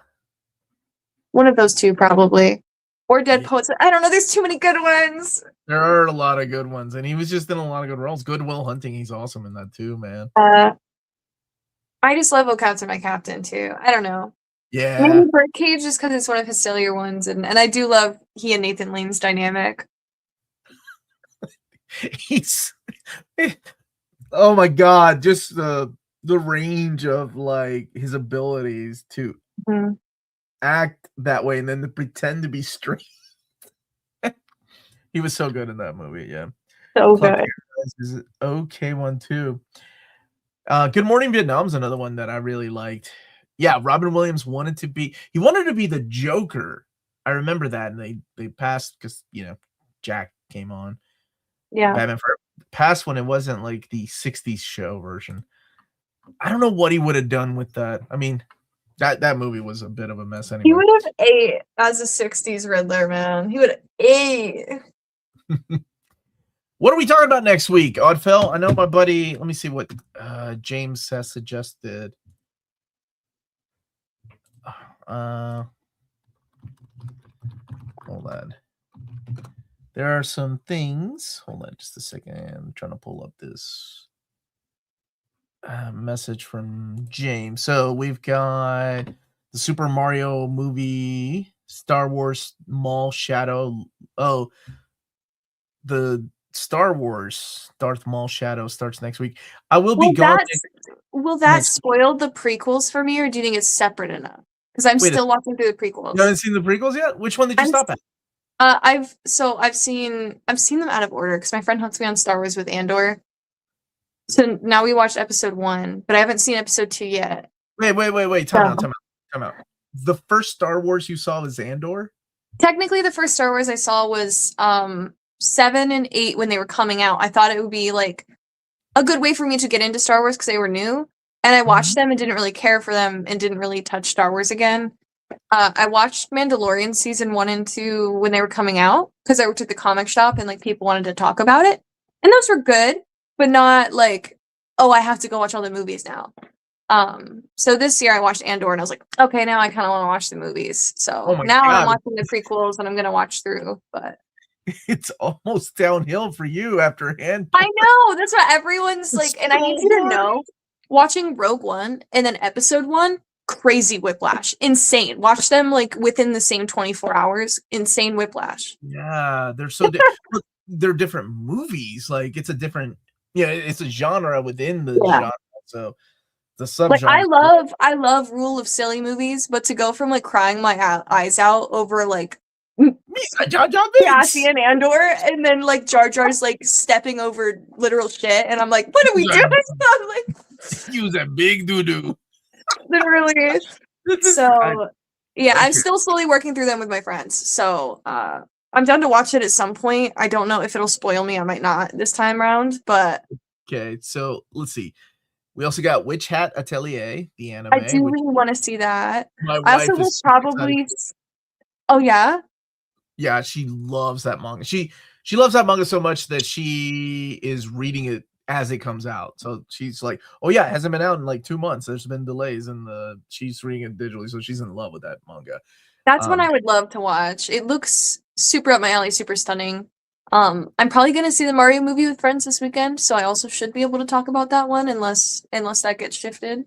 One of those two, probably. Or Dead Poets. I don't know. There's too many good ones. There are a lot of good ones, and he was just in a lot of good roles. Good Will Hunting, he's awesome in that too, man. I just love Oh Captain, My Captain too. I don't know. Yeah. Maybe Birdcage just because it's one of his sillier ones, and I do love he and Nathan Lane's dynamic. He's oh my god, just the range of like his abilities to act that way and then to pretend to be straight. He was so good in that movie, yeah. So good. Is it okay one too. Good Morning Vietnam's another one that I really liked. Yeah, Robin Williams wanted to be the Joker. I remember that, and they passed because Jack came on. Yeah. Batman Forever passed when it wasn't like the 60s show version. I don't know what he would have done with that. I mean, that movie was a bit of a mess anyway. He would have ate as a 60s Riddler, man. He would have ate. What are we talking about next week, Ødfel? I know my buddy. Let me see what James has suggested. Hold on. There are some things. Hold on just a second. I'm trying to pull up this message from James. So we've got the Super Mario movie, Star Wars Maul Shadow. Oh, the Star Wars Darth Maul Shadow starts next week. I will be gone. Will that spoil the prequels for me, or do you think it's separate enough? Because I'm still watching through the prequels. You haven't seen the prequels yet? Which one did you stop at? I've seen them out of order because my friend hooked me on Star Wars with Andor. So now we watched episode 1, but I haven't seen episode 2 yet. Wait. Time out. The first Star Wars you saw was Andor? Technically, the first Star Wars I saw was 7 and 8 when they were coming out. I thought it would be like a good way for me to get into Star Wars because they were new. And I watched them and didn't really care for them and didn't really touch Star Wars again. I watched Mandalorian season 1 and 2 when they were coming out because I worked at the comic shop and like people wanted to talk about it. And those were good, but not like, oh, I have to go watch all the movies now. So this year I watched Andor and I was like, okay, now I kind of want to watch the movies. So now I'm watching the prequels and I'm going to watch through, but it's almost downhill for you after Andor. I know, that's what everyone's like, and I need you to know, watching Rogue One and then episode 1, crazy whiplash, insane. Watch them like within the same 24 hours, insane whiplash. Yeah, they're so they're different movies. Like it's a different, it's a genre within the genre. So the subgenre. Like I love Rule of Silly movies, but to go from like crying my eyes out over like Cassian Andor, and then like Jar Jar's like stepping over literal shit, and I'm like, what are we doing? I'm like, use a big doo-doo. Literally. So yeah, I'm still slowly working through them with my friends. So I'm down to watch it at some point. I don't know if it'll spoil me. I might not this time around, but okay. So let's see. We also got Witch Hat Atelier, the anime. I do really want to see that. My I wife also will is probably. Oh yeah. Yeah, she loves that manga. She loves that manga so much that she is reading it as it comes out. So she's like, "Oh yeah, it hasn't been out in like 2 months. There's been delays, and she's reading it digitally, so she's in love with that manga." That's one I would love to watch. It looks super up my alley, super stunning. I'm probably gonna see the Mario movie with friends this weekend, so I also should be able to talk about that one unless that gets shifted.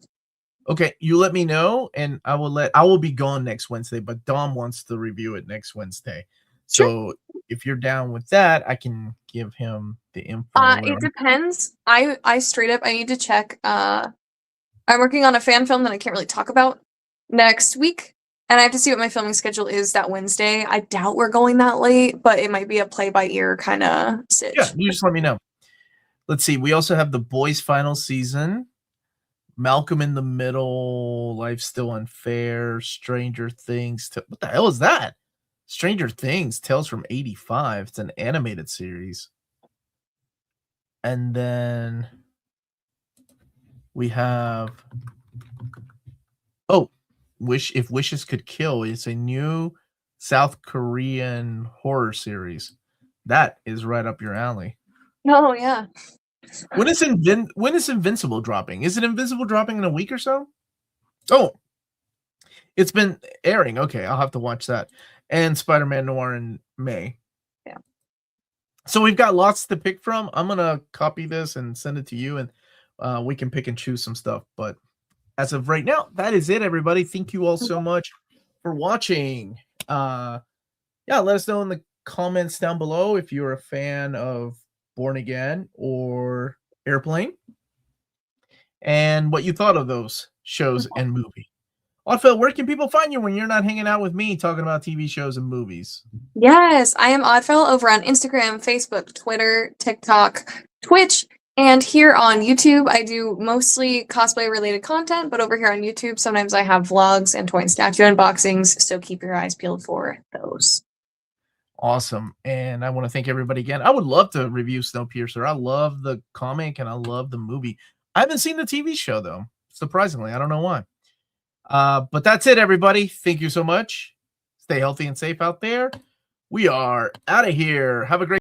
Okay, you let me know, and I will be gone next Wednesday, but Dom wants to review it next Wednesday. So if you're down with that, I can give him the info. It depends. I straight up I need to check. I'm working on a fan film that I can't really talk about next week, and I have to see what my filming schedule is that Wednesday. I doubt we're going that late, but it might be a play by ear kind of sitch. Yeah, you just let me know. Let's see. We also have The Boys final season. Malcolm in the Middle, Life's Still Unfair, Stranger Things. What the hell is that? Stranger Things, Tales from 85. It's an animated series. And then we have If Wishes Could Kill. It's a new South Korean horror series. That is right up your alley. Oh yeah. When is Invincible dropping? Is it Invincible dropping in a week or so? Oh, it's been airing. Okay, I'll have to watch that. And Spider-Man Noir in May. Yeah. So we've got lots to pick from. I'm gonna copy this and send it to you, and we can pick and choose some stuff. But as of right now, that is it, everybody. Thank you all so much for watching. Yeah, let us know in the comments down below if you're a fan of Born Again or Airplane, and what you thought of those shows and movie. Ødfel, where can people find you when you're not hanging out with me talking about TV shows and movies? Yes, I am Ødfel over on Instagram, Facebook, Twitter, TikTok, Twitch, and here on YouTube. I do mostly cosplay related content, but over here on YouTube, sometimes I have vlogs and toy and statue unboxings, so keep your eyes peeled for those. Awesome. And I want to thank everybody again. I would love to review Snowpiercer. I love the comic and I love the movie. I haven't seen the TV show, though, surprisingly. I don't know why. But that's it, everybody. Thank you so much. Stay healthy and safe out there. We are out of here. Have a great